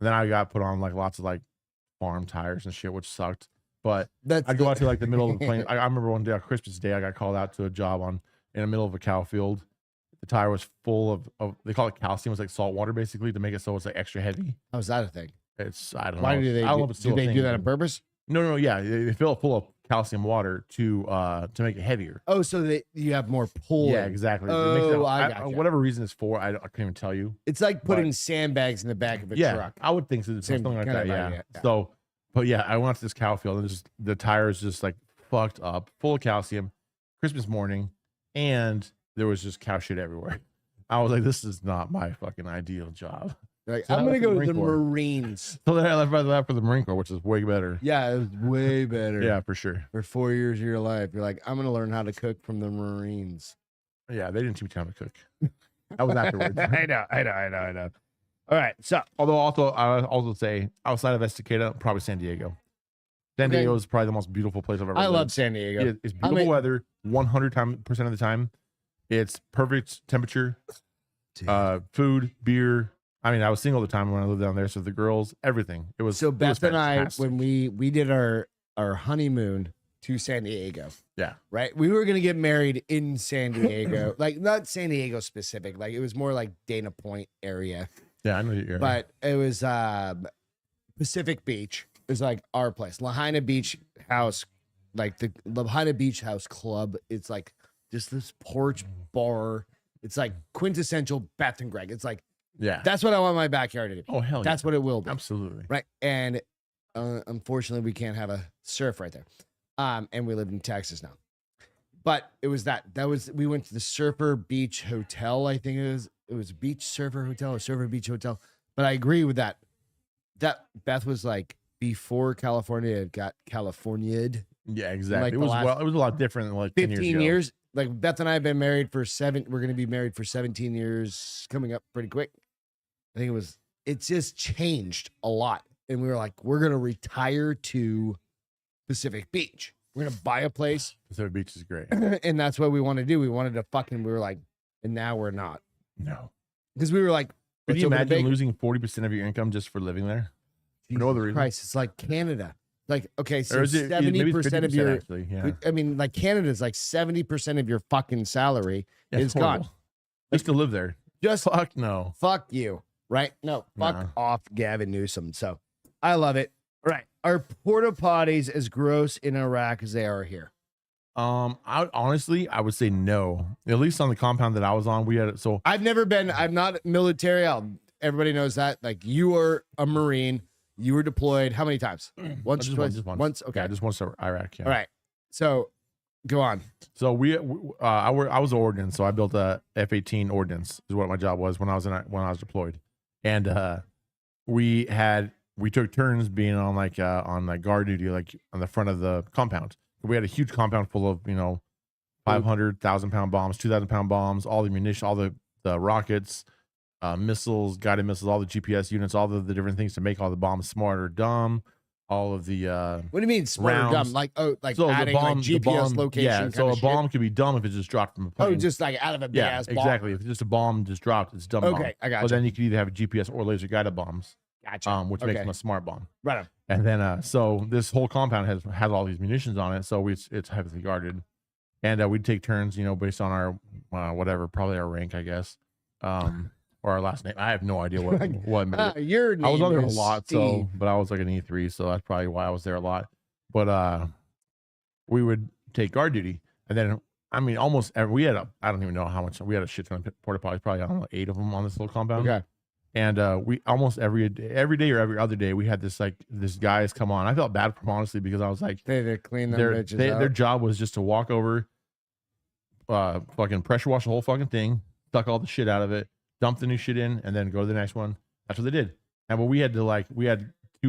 And then I got put on like lots of like farm tires and shit, which sucked. But I go out to like the middle of the plain. I remember one day on Christmas Day, I got called out to a job in the middle of a cow field. The tire was full of they call it calcium. It's like salt water basically to make it so it's like extra heavy. How's that a thing? I don't know. Why do they? I don't know if it's still Do a they thing. do that on purpose? No. Yeah, they fill it full of calcium water to make it heavier. Oh, so you have more pull. Yeah, exactly. Oh, I gotcha. Whatever reason it's for, I can't even tell you. It's like putting sandbags in the back of a truck. I would think so. Same Something like kind that. of Yeah. idea, yeah. So, but yeah, I went to this cow field and the tires just like fucked up, full of calcium. Christmas morning, and there was just cow shit everywhere. I was like, this is not my fucking ideal job. Like, So I I'm gonna left the go to Marine the Corps. Marines. So then I left right after the Marine Corps, which is way better. Yeah, it was way better. Yeah, for sure. For 4 years of your life, you're like, I'm gonna learn how to cook from the Marines. Yeah, they didn't teach me how to cook. That was afterwards. I know. All right, so Although I also say outside of Estacada, probably San Diego. San Okay. Diego is probably the most beautiful place I've ever I lived. love San Diego. It's beautiful weather 100% of the time. It's perfect temperature, food, beer. I mean, I was single at the time when I lived down there, so the girls, everything. It was So it was Beth and I, fantastic. when we did our honeymoon to San Diego, Yeah. right? We were gonna get married in San Diego, like not San Diego specific, like it was more like Dana Point area, Yeah, I know you're but it was Pacific Beach. It was like our place, Lahaina Beach House, like the Lahaina Beach House Club. It's like just this porch bar. It's like quintessential Beth and Greg. It's like yeah. that's what I want my backyard to be. Oh hell, That's what it will be. absolutely. Right. And unfortunately, we can't have a surf right there. And we live in Texas now. But it was we went to the Surfer Beach Hotel. I think it was Beach Surfer Hotel or Surfer Beach Hotel. But I agree with that. That Beth was like before California had got California'd. Yeah, exactly. Like it the was last it was a lot different than like 10 15 ago. years. Like Beth and I have been married for we're going to be married for 17 years coming up pretty quick. I think it's just changed a lot. And we were like, we're going to retire to Pacific Beach. We're going to buy a place. Pacific Beach is great. And that's what we want to do. We were like, and now we're not. No. because we were like, Could let's you open a imagine bakery. losing 40% of your income just for living there? For no other reason. Christ, it's like Canada. Like, okay, so Or is it maybe 70% of 50% your, actually? Yeah. I mean, like Canada's like 70% of your fucking salary is gone. Horrible. Just to live there. Just Fuck no. fuck you, right? No, fuck No. off Gavin Newsom. So I love it. Right. Are porta potties as gross in Iraq as they are here? I would say no. At least on the compound that I was on, we had so I've never been, I'm not military. Everybody knows that. Like, you are a Marine. You were deployed how many times? Once, just twice, once. once. Okay. Yeah, just once to Iraq. Yeah. All right. So go on. So I was an ordnance, so I built a F-18 ordnance is what my job was when I was deployed, and we took turns being on like guard duty, like on the front of the compound. We had a huge compound full of 500,000-pound bombs, 2,000-pound bombs, all the munition, all the rockets, missiles, guided missiles, all the GPS units, all the different things to make all the bombs smart or dumb. All of the what do you mean smart or dumb? Like, so adding the bomb, like GPS location. Yeah, so a bomb shit? could be dumb if it just dropped from a plane. Oh, just like out of a big ass bomb. Exactly. If it's just a bomb just dropped, it's a dumb bomb. Okay, I got But then you could either have a GPS or laser guided bombs. Gotcha. Which makes them a smart bomb. Right on. And then so this whole compound has all these munitions on it, so it's heavily guarded. And we'd take turns, based on our whatever, probably our rank, I guess. Or our last name. I have no idea what Your name I was on there a is lot, Steve. but I was like an E3, so that's probably why I was there a lot. But we would take guard duty, and then almost we had I don't even know how much, we had a shit ton of porta potties, probably I don't know 8 of them on this little compound. Okay. And we almost every day or every other day we had this guys come on. I felt bad for them, honestly, because I was like, they clean them bitches out. their job was just to walk over, fucking pressure wash the whole fucking thing, suck all the shit out of it, dump the new shit in, and then go to the next one. That's what they did. And we had 2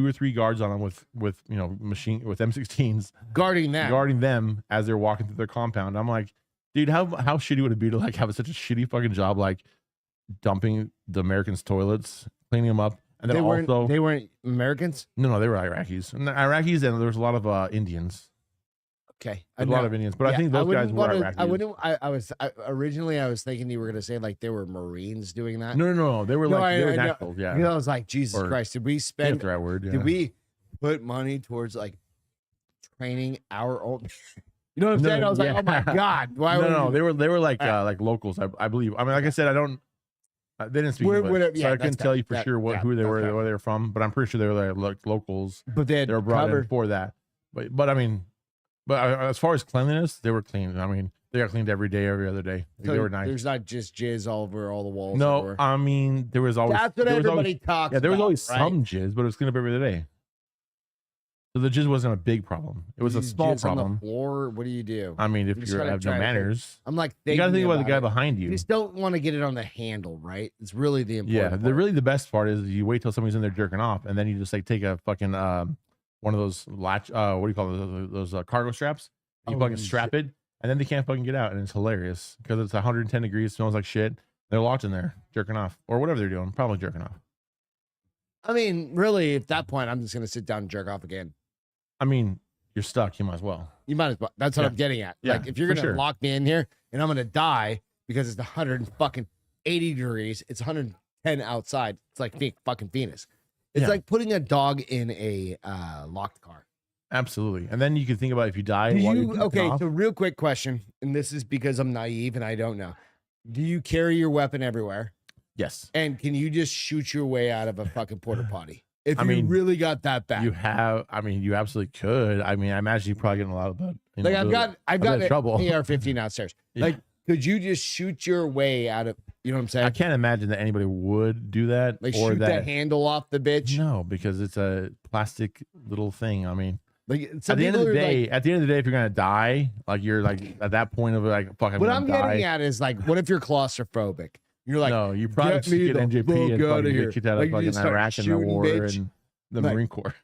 or 3 guards on them with M16s guarding them as they're walking through their compound. I'm like, dude, how shitty would it be to like have such a shitty fucking job, like dumping the Americans' toilets, cleaning them up, and then they weren't Americans. No, they were Iraqis, and there was a lot of Indians. Okay, a lot of Indians, but I think those guys were Iraqis. Originally I was thinking you were gonna say like they were Marines doing that. No, they were they were nationals. Yeah, I was like, Jesus Christ, did we spend? The right word. Yeah. Did we put money towards like training our own? You know what I'm saying? I was like, oh my God, why? No, they were like locals, I believe. I mean, like I said, I don't. They didn't speak English, so I couldn't tell you for sure who they were, where they were from. But I'm pretty sure they were like locals. But they were brought in for that. But I mean, as far as cleanliness, they were clean. I mean, they got cleaned every day, every other day. So they were nice. There's not just jizz all over all the walls. No, I mean, there was always. That's what everybody talks. Yeah, there was always right? some jizz, but it was cleaned up every other day. So the jizz wasn't a big problem. It was a small problem. On the floor, what do you do? I mean, if you have no manners, I'm like, you got to think about the guy behind you. You just don't want to get it on the handle, right? It's really the important. Yeah, really the best part is you wait till somebody's in there jerking off, and then you just like take a fucking one of those latch what do you call those cargo straps? You fucking strap it, and then they can't fucking get out, and it's hilarious because it's 110 degrees, smells like shit. They're locked in there jerking off or whatever they're doing, probably jerking off. I mean, really, at that point, I'm just gonna sit down and jerk off again. I mean, you're stuck. You might as well. You might as well. That's what I'm getting at. Yeah, like, if you're gonna lock me in here and I'm gonna die because it's 180 degrees, it's 110 outside. It's like being fucking Venus. It's like putting a dog in a locked car. Absolutely. And then you can think about if you die. So real quick question, and this is because I'm naive and I don't know. Do you carry your weapon everywhere? Yes. And can you just shoot your way out of a fucking porta potty? If you really got that bad, you absolutely could. I mean, I imagine you're probably getting a lot of that. Like I've got an trouble. AR-15 downstairs. Yeah. Like, could you just shoot your way out of? You know what I'm saying? I can't imagine that anybody would do that. Like shoot the handle off the bitch. No, because it's a plastic little thing. I mean, like at the end of the day, if you're gonna die, like you're like at that point of like, fuck, I'm what gonna I'm die. Getting at is like, what if you're claustrophobic? You're like, no, you probably just get NJP and fucking get kicked out of fucking Iraq and the war and the Marine Corps.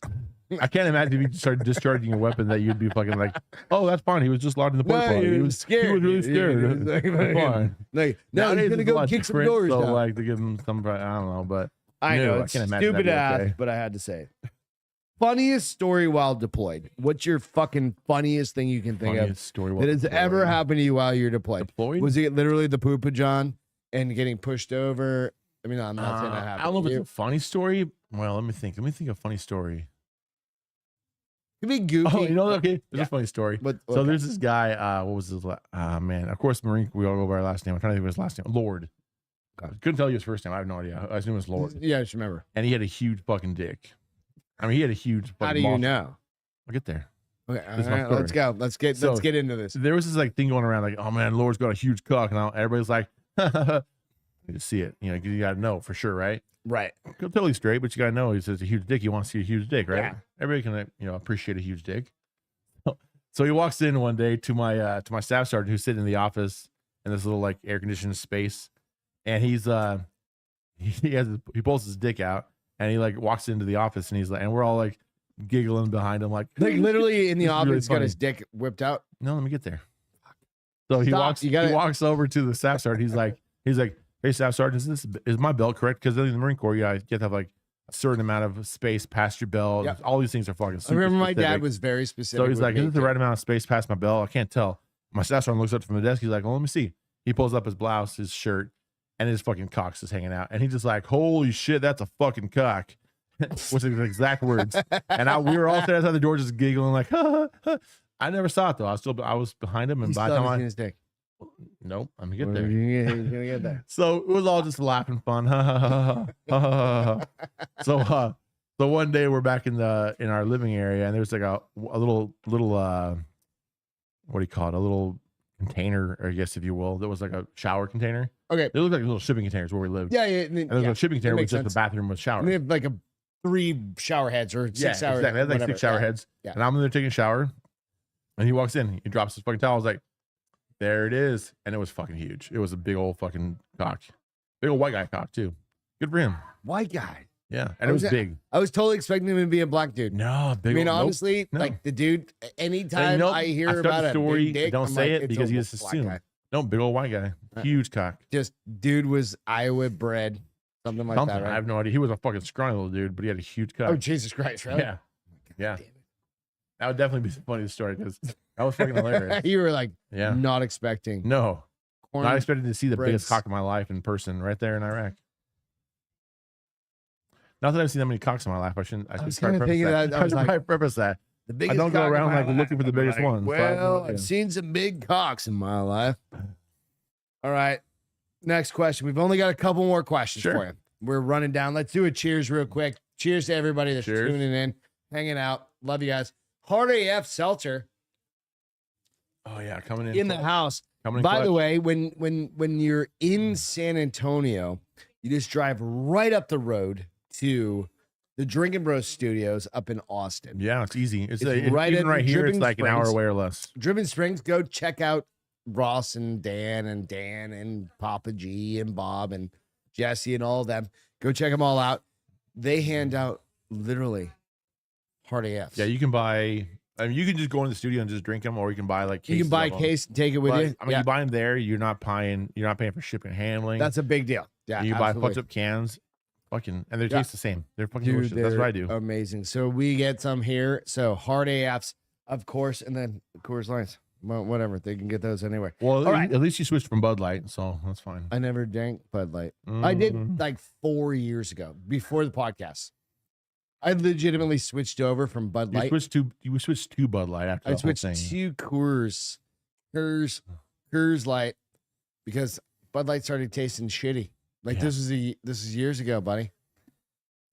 I can't imagine if you started discharging a weapon that you'd be fucking like, oh, that's fine. He was just locked in the porta potty. He was scared. He was really scared. That's fine. Like, no, he's gonna go kick some doors down. Like to give him some, I don't know, but I know it's can't imagine stupid ass, but I had to say it. Funniest story while deployed. What's your fucking funniest thing you can think of that has ever happened to you while you're deployed? Was it literally the poopa John and getting pushed over I mean, I'm not saying that happened. I don't know to if you. it's a funny story. Well, let me think. Let me think of a funny story. Could be goofy. Oh, you know, okay. There's Yeah. a funny story. But So okay. there's this guy. What was his? Man. Of course, Marine. We all go by our last name. I'm trying to think of his last name. Lord. God. Couldn't tell you his first name. I have no idea. I assume it was Lord. Yeah, I just remember. And he had a huge fucking dick. I mean, he had a huge. How fucking do you monster. know? I'll get there. Okay, This is my all right, let's story. go. Let's get So- into this. There was this like thing going around, like, oh man, Lord's got a huge cock, and everybody's like, you just see it. You know, you got to know for sure, right? Right. Totally straight, but you got to know. He says a huge dick. You want to see a huge dick, right? Yeah. Everybody can, appreciate a huge dick. So he walks in one day to my staff sergeant who's sitting in the office in this little like air conditioned space, and he pulls his dick out and he like walks into the office and he's like, and we're all like giggling behind him, like Literally in the This is office, really he's got funny. his dick whipped out. no, let me get there. So he Stop, he walks over to the staff sergeant. He's like, hey, staff sergeant, is my belt correct? Because in the Marine Corps, you have to have like a certain amount of space past your belt. Yep. All these things are fucking I super remember my dad specific. was very specific. So he's with like, me, is it the too. right amount of space past my belt? I can't tell. My staff sergeant looks up from the desk. He's like, well, let me see. He pulls up his blouse, his shirt, and his fucking cock's just hanging out. And he's just like, holy shit, that's a fucking cock. Was his exact words. And we were all sitting outside the door just giggling like, ha, ha, ha. I never saw it though. I was behind him, and He by still the time hasn't seen his dick. nope, I'm gonna get Well, there. He's gonna get there. So it was all just laughing fun. So one day we're back in our living area, and there's like a little what do you call it? A little container, I guess, if you will. That was like a shower container. Okay. They look like little shipping containers where we lived. Yeah, And there's a shipping container with makes just sense. the bathroom with shower. And they have like 3 shower heads or 6 Yeah, shower. exactly. They had like whatever. 6 shower heads. Yeah. And I'm in there taking a shower, and he walks in. He drops his fucking towel. I was like, there it is. And it was fucking huge. It was a big old fucking cock. Big old white guy cock, too. Good for him. White guy. Yeah. And it was big. I was totally expecting him to be a black dude. No, big I mean, old, nope. honestly, No. like the dude, anytime nope, I hear I start about the a story, big dick, don't I'm say like, it it's because a you just black assume. guy. No, big old white guy. Huge cock. Just dude was Iowa bred, something like Something. that, right? I have no idea. He was a fucking scrawny little dude, but he had a huge cock. Oh, Jesus Christ, really? Yeah. Yeah. That would definitely be the funniest story because that was fucking hilarious. You were like Yeah. not expecting. No. Corn Not expecting to see the biggest breads. cock of my life in person right there in Iraq. Not that I've seen that many cocks in my life. I should was probably kinda thinking that. I I was should like, probably preface that. The I biggest don't go cock in around my like looking for the life. biggest I'm like, ones. so I have no Well, idea. I've seen some big cocks in my life. All right. Next question. We've only got a couple more questions Sure. for you. We're running down. Let's do a cheers real quick. Cheers to everybody that's Cheers. tuning in, hanging out. Love you guys. Hard AF Seltzer Oh yeah, coming in the house. Coming in By the clutch. way, when you're in San Antonio, you just drive right up the road to the Drinking Bros Studios up in Austin. Yeah, it's easy. It's It's right, right even at right here. It's Dripping like an hour Springs. away or less. Driven Springs, go check out Ross and Dan and Papa G and Bob and Jesse and all of them. Go check them all out. They hand out literally hard AFs. Yeah, you can buy. I mean, you can just go in the studio and just drink them, or you can buy like you cases can buy a of 'em. case and take it with But, you. I mean, Yeah, you buy them there. You're not paying for shipping and handling. that's a big deal. Yeah, you buy absolutely. punch up cans, fucking, and they Yeah. taste the same. They're fucking Dude, delicious. That's what I do. they're amazing. So we get some here. So hard AFs, of course, and then Coors Lights. Well, whatever. They can get those anywhere. Well, all right. at least you switched from Bud Light, so that's fine. I never drank Bud Light. I did Mm. like 4 years ago before the podcast. I legitimately switched over from Bud You Light. switched to Bud Light after I the whole switched thing. to Coors Light because Bud Light started tasting shitty. Like Yeah. this is years ago, buddy.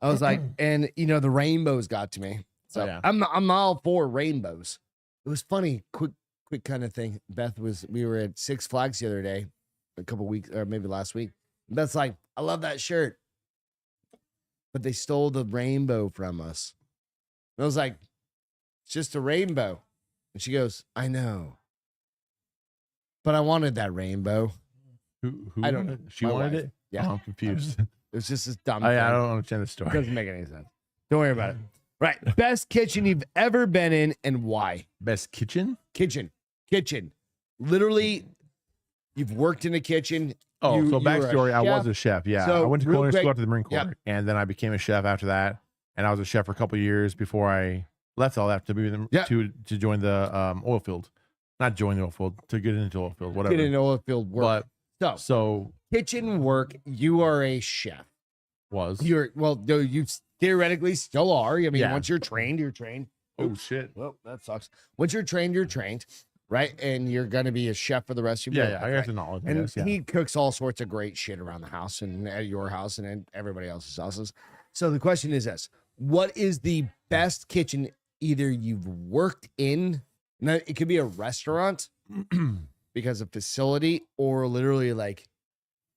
I was like, and the rainbows got to me. So Oh, yeah. I'm all for rainbows. It was funny, quick kind of thing. We were at Six Flags the other day, a couple weeks or maybe last week. Beth's like, I love that shirt, but they stole the rainbow from us. And I was like, it's just a rainbow. And she goes, I know, but I wanted that rainbow. Who I don't know. She My wanted wife. it. Yeah. Oh, I'm confused. It was just this dumb I thing. don't understand the It story. doesn't make any sense. Don't worry about it. Right. Best kitchen you've ever been in and why? Best kitchen? Kitchen. Literally, you've worked in a kitchen. Oh, You- so you were a backstory. I was chef. a chef. Yeah, So, I went to real culinary quick- school after the Marine Corps, Yep. and then I became a chef after that. And I was a chef for a couple of years before I left all that to be Yep. to join the oil field. Not join the oil field, to get into oil field, whatever. Get in oil field work. But so kitchen work, you are a chef. Was. No, you theoretically still are. I mean, Yeah. once you're trained, you're trained. Oh shit. Well, that sucks. Once you're trained, you're trained, right? And you're going to be a chef for the rest of your life. I right? got the knowledge. I And guess, yeah. he cooks all sorts of great shit around the house and at your house and at everybody else's houses. So the question is this: what is the best kitchen either you've worked in? Now, it could be a restaurant because of facility, or literally like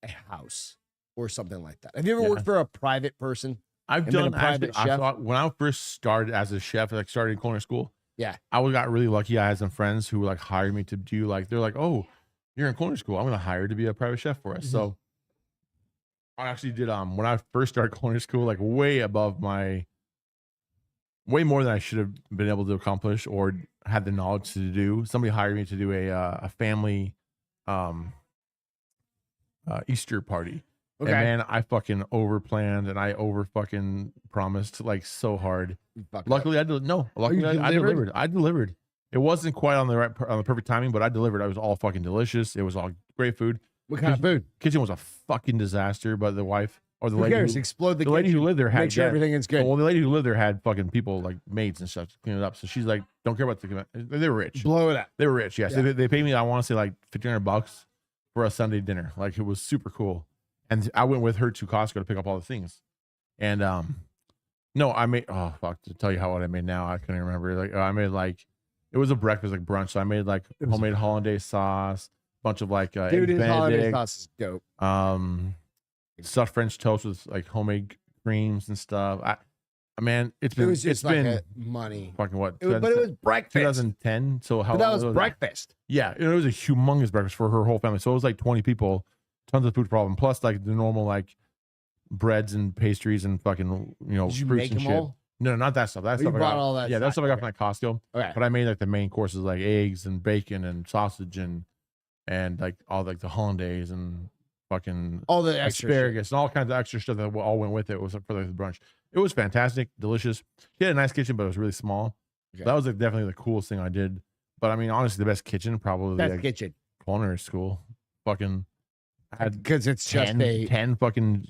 a house or something like that. Have you ever worked for a private person? I've and been done a private actually, chef? when I first started as a chef, like started in culinary school. Yeah. I got really lucky. I had some friends who like hired me to do like, they're like, oh, you're in culinary school, I'm gonna hire you to be a private chef for us. So I actually did when I first started culinary school, like way more than I should have been able to accomplish or had the knowledge to do. Somebody hired me to do a family Easter party. Okay. And man, I fucking over planned and I over fucking promised like so hard. Luckily, I delivered. I delivered. It wasn't quite on the perfect timing, but I delivered. I was all fucking delicious. It was all great food. What kind of food? Kitchen was a fucking disaster, but the wife or the Who lady cares? who, Explode the lady kitchen. who lived there had Make sure everything is good. Well, the lady who lived there had fucking people like maids and stuff to clean it up. So she's like, don't care about they were rich. Blow it up. They were rich. Yes. Yeah. So they paid me, I want to say like $1,500 for a Sunday dinner. Like it was super cool. And I went with her to Costco to pick up all the things. And no, I made to tell you what I made now. I couldn't remember. Like I made like it was a breakfast like brunch. So I made like homemade hollandaise sauce, bunch of like dude, his hollandaise sauce is dope. Stuffed French toast with like homemade creams and stuff. Man, it's been money. Fucking what? But it was breakfast. 2010. So how that was breakfast. Yeah, it was a humongous breakfast for her whole family. So it was like 20 people, tons of food problem, plus like the normal like breads and pastries and fucking Did you fruits make and them shit. all? No, not that stuff. That You stuff bought all that. Yeah, that stuff I got from like Costco. Okay. But I made like the main courses like eggs and bacon and sausage and like all like the hollandaise and fucking all the extra asparagus and all kinds of extra stuff that all went with it. It was for like the brunch. It was fantastic, delicious. She had a nice kitchen, but it was really small. Okay. So that was like definitely the coolest thing I did. But I mean, honestly, the best kitchen probably best kitchen culinary school. Fucking because it's just 10 fucking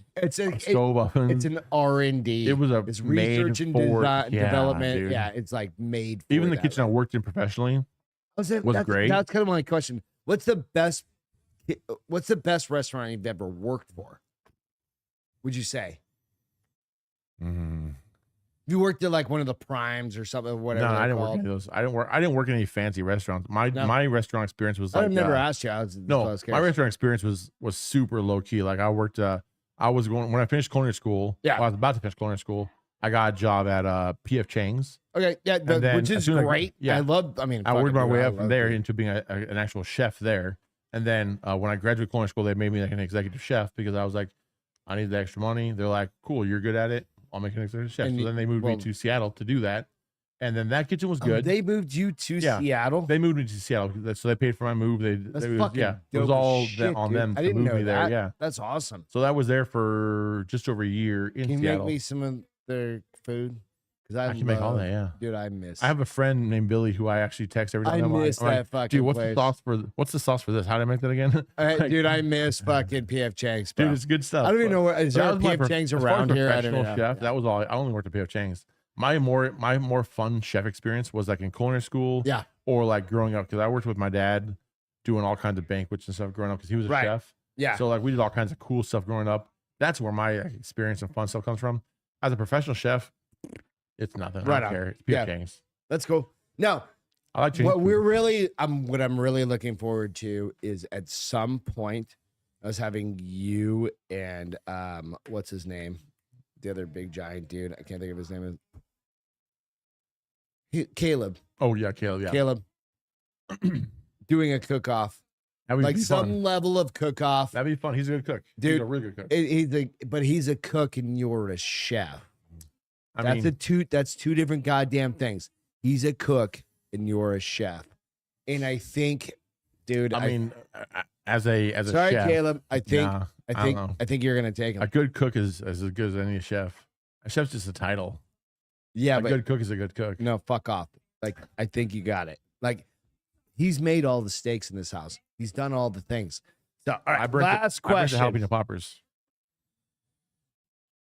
stove oven. It's an R&D. It was it's research and development. Dude. Yeah, it's like made for even the kitchen I worked in professionally was great. That's kind of my question. What's the best restaurant you've ever worked for? Would you say? You worked at like one of the Primes or something, or whatever. No, I didn't work in those. I didn't work in any fancy restaurants. My restaurant experience was like I've never asked you. My restaurant experience was super low key. Like I worked. I was going when I finished culinary school. Yeah, I was about to finish culinary school. I got a job at PF Chang's. Okay, yeah, which is great. I love. I mean, I worked my way up from there into being an actual chef there. And then when I graduated culinary school, they made me like an executive chef because I was like, I need the extra money. They're like, cool, you're good at it. I'll make an executive chef. So then they moved me to Seattle to do that. And then that kitchen was good. They moved you to Seattle? They moved me to Seattle. So they paid for my move. It was all on them to move me there. Yeah. That's awesome. So that was there for just over a year in Seattle. Can you make me some of their food? I can make all that, yeah. Dude, I have a friend named Billy who I actually text every time. I miss that fucking dude, place. What's the sauce for this? How do I make that again? Dude, I miss fucking PF Chang's. Dude, it's good stuff. I don't even know where is there a PF Chang's around here. I don't know. Chef, that was all. I only worked at PF Chang's. My more fun chef experience was like in culinary school, or like growing up because I worked with my dad doing all kinds of banquets and stuff growing up because he was a chef. Yeah. So like we did all kinds of cool stuff growing up. That's where my experience and fun stuff comes from. As a professional chef, it's nothing. I don't care. It's PF Chang's. That's cool. Now, I like what I'm really looking forward to is at some point us having you and what's his name? The other big giant dude. I can't think of his name. Caleb. Oh yeah, Caleb. Yeah. Caleb doing a cook-off. Like some level of cook-off. That'd be fun. He's a good cook. Dude, he's a really good cook. But he's a cook and you're a chef. That's two different goddamn things. He's a cook and you're a chef. And I think, dude, as a sorry, chef, Caleb. I think you're gonna take him. A good cook is as good as any chef. A chef's just a title. Yeah, but a good cook is a good cook. No, fuck off. Like, I think you got it. Like, he's made all the steaks in this house. He's done all the things. So, all right, I burnt last I burnt the question. jalapeno poppers.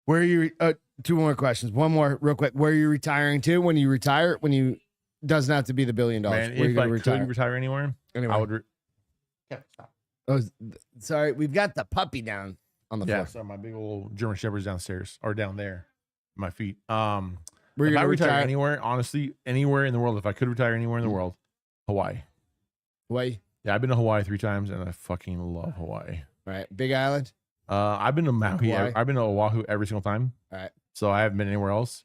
Where are you? Two more questions. One more, real quick. Where are you retiring to when you retire? When you doesn't have to be the $1 billion. Man, Where are you if gonna I retire? could retire anywhere, Anyway. I would. Oh, sorry, we've got the puppy down on the Yeah, floor. so my big old German Shepherd's downstairs or down there, my feet. Where If you I gonna retire retire? anywhere, honestly, anywhere in the world, if I could retire anywhere in the world, Hawaii. Hawaii. Yeah, I've been to Hawaii 3 times, and I fucking love Hawaii. All right, Big Island. I've been to Maui. Hawaii. I've been to Oahu every single time. All right. So I haven't been anywhere else.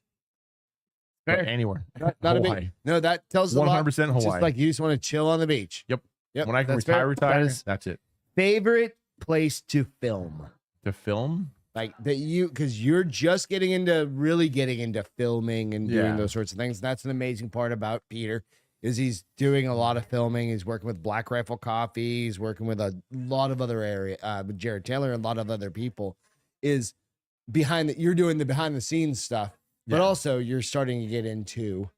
But Fair. anywhere. Not a Hawaii. big. No, that tells us a lot. 100% Hawaii. Just like you just want to chill on the beach. Yep. Yep. When I can that's fair. retire, That is that's it. favorite place to film. To film? Like that because you're just really getting into filming and doing Yeah. those sorts of things. That's an amazing part about Peter is he's doing a lot of filming. He's working with Black Rifle Coffee. He's working with a lot of other with Jared Taylor and a lot of other people. Is you're doing the behind the scenes stuff, but Yeah. also you're starting to get into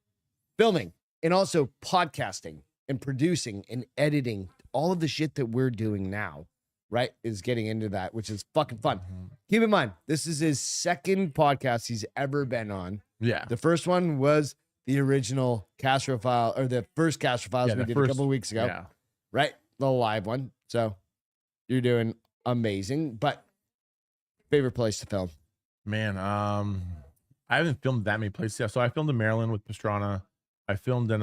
filming and also podcasting and producing and editing. All of the shit that we're doing now, right, is getting into that, which is fucking fun. Mhm. Keep in mind, this is his second podcast he's ever been on. Yeah. The first one was the original Castro File, or the first Castro Files Yeah, we the did first- a couple of weeks ago, Yeah. right? The live one. So you're doing amazing. But favorite place to film? Man, I haven't filmed that many places yet. So I filmed in Maryland with Pastrana. I filmed in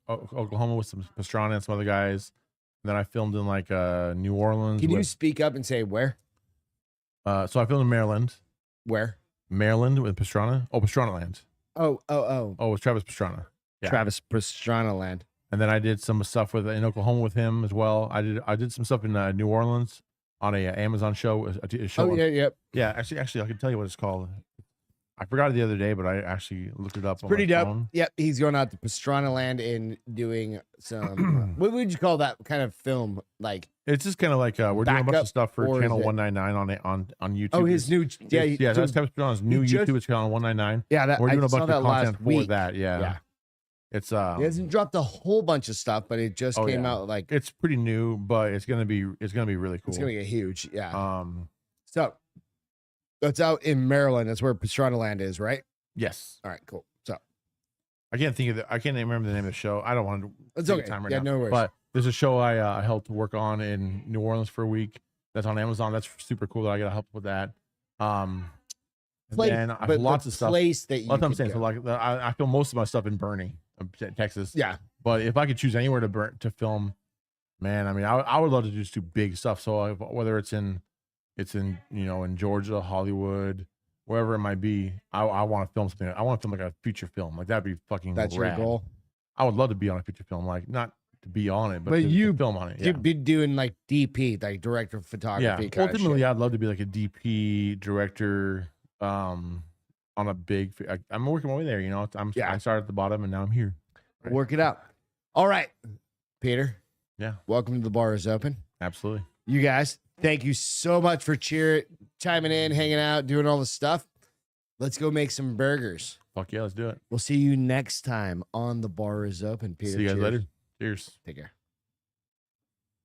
Oklahoma with some Pastrana and some other guys. And then I filmed in like New Orleans. Can you with, speak up and say where? so I filmed in Maryland. Where? Maryland with Pastrana. Oh, Pastrana Land. Oh. Oh, it was Travis Pastrana. Yeah. Travis Pastrana Land. And then I did some stuff in Oklahoma with him as well. I did some stuff in New Orleans on a Amazon show. A show Oh, on- yeah, yep. yeah. Actually, I can tell you what it's called. I forgot it the other day, but I actually looked it up. On Pretty my dope. phone. Yep, he's going out to Pastrana Land and doing some. What would you call that kind of film? Like, It's just kind of like we're doing a bunch Backup, of stuff for or is Channel it- 199 on YouTube. oh, his new. Yeah, yeah, that's dude, Travis Pastrana's new he just- YouTube. It's Channel 199. yeah. That We're doing I a saw bunch that of last content for week. that. Yeah. Yeah. It's He hasn't dropped a whole bunch of stuff, but it just Oh, came yeah. out like it's pretty new, but it's gonna be really cool. it's gonna get huge. Yeah. So that's out in Maryland. That's where Pastrana Land is, right? Yes. All right, cool. So I can't remember the name of the show. I don't want to it's take okay. time right Yeah, now. no worries. But there's a show I helped work on in New Orleans for a week. That's on Amazon. That's super cool that I got help with that. Place- Then I but have lots the of stuff. place that you That's what I'm could saying. go. So like I film most of my stuff in Boerne, Texas. Yeah. But if I could choose anywhere to film, man, I mean, I would love to just do big stuff. So whether it's in in Georgia, Hollywood, wherever it might be, I want to film something. I want to film like a feature film. Like that'd be fucking That's rad. your goal. I would love to be on a feature film, like not to be on it, but But to you- film on it. Yeah. You'd be doing like DP, like director of photography. Yeah. kind of Ultimately, shit. I'd love to be like a DP director, on a big. I'm working my way there. Yeah. I started at the bottom and now I'm here. Right. Work it out. All right, Peter. Yeah. Welcome to the Bar is Open. Absolutely. You guys, thank you so much for chiming in, hanging out, doing all the stuff. Let's go make some burgers. Fuck yeah, let's do it. We'll see you next time on the Bar is Open, Peter. See you guys Cheers. later. Cheers. Take care.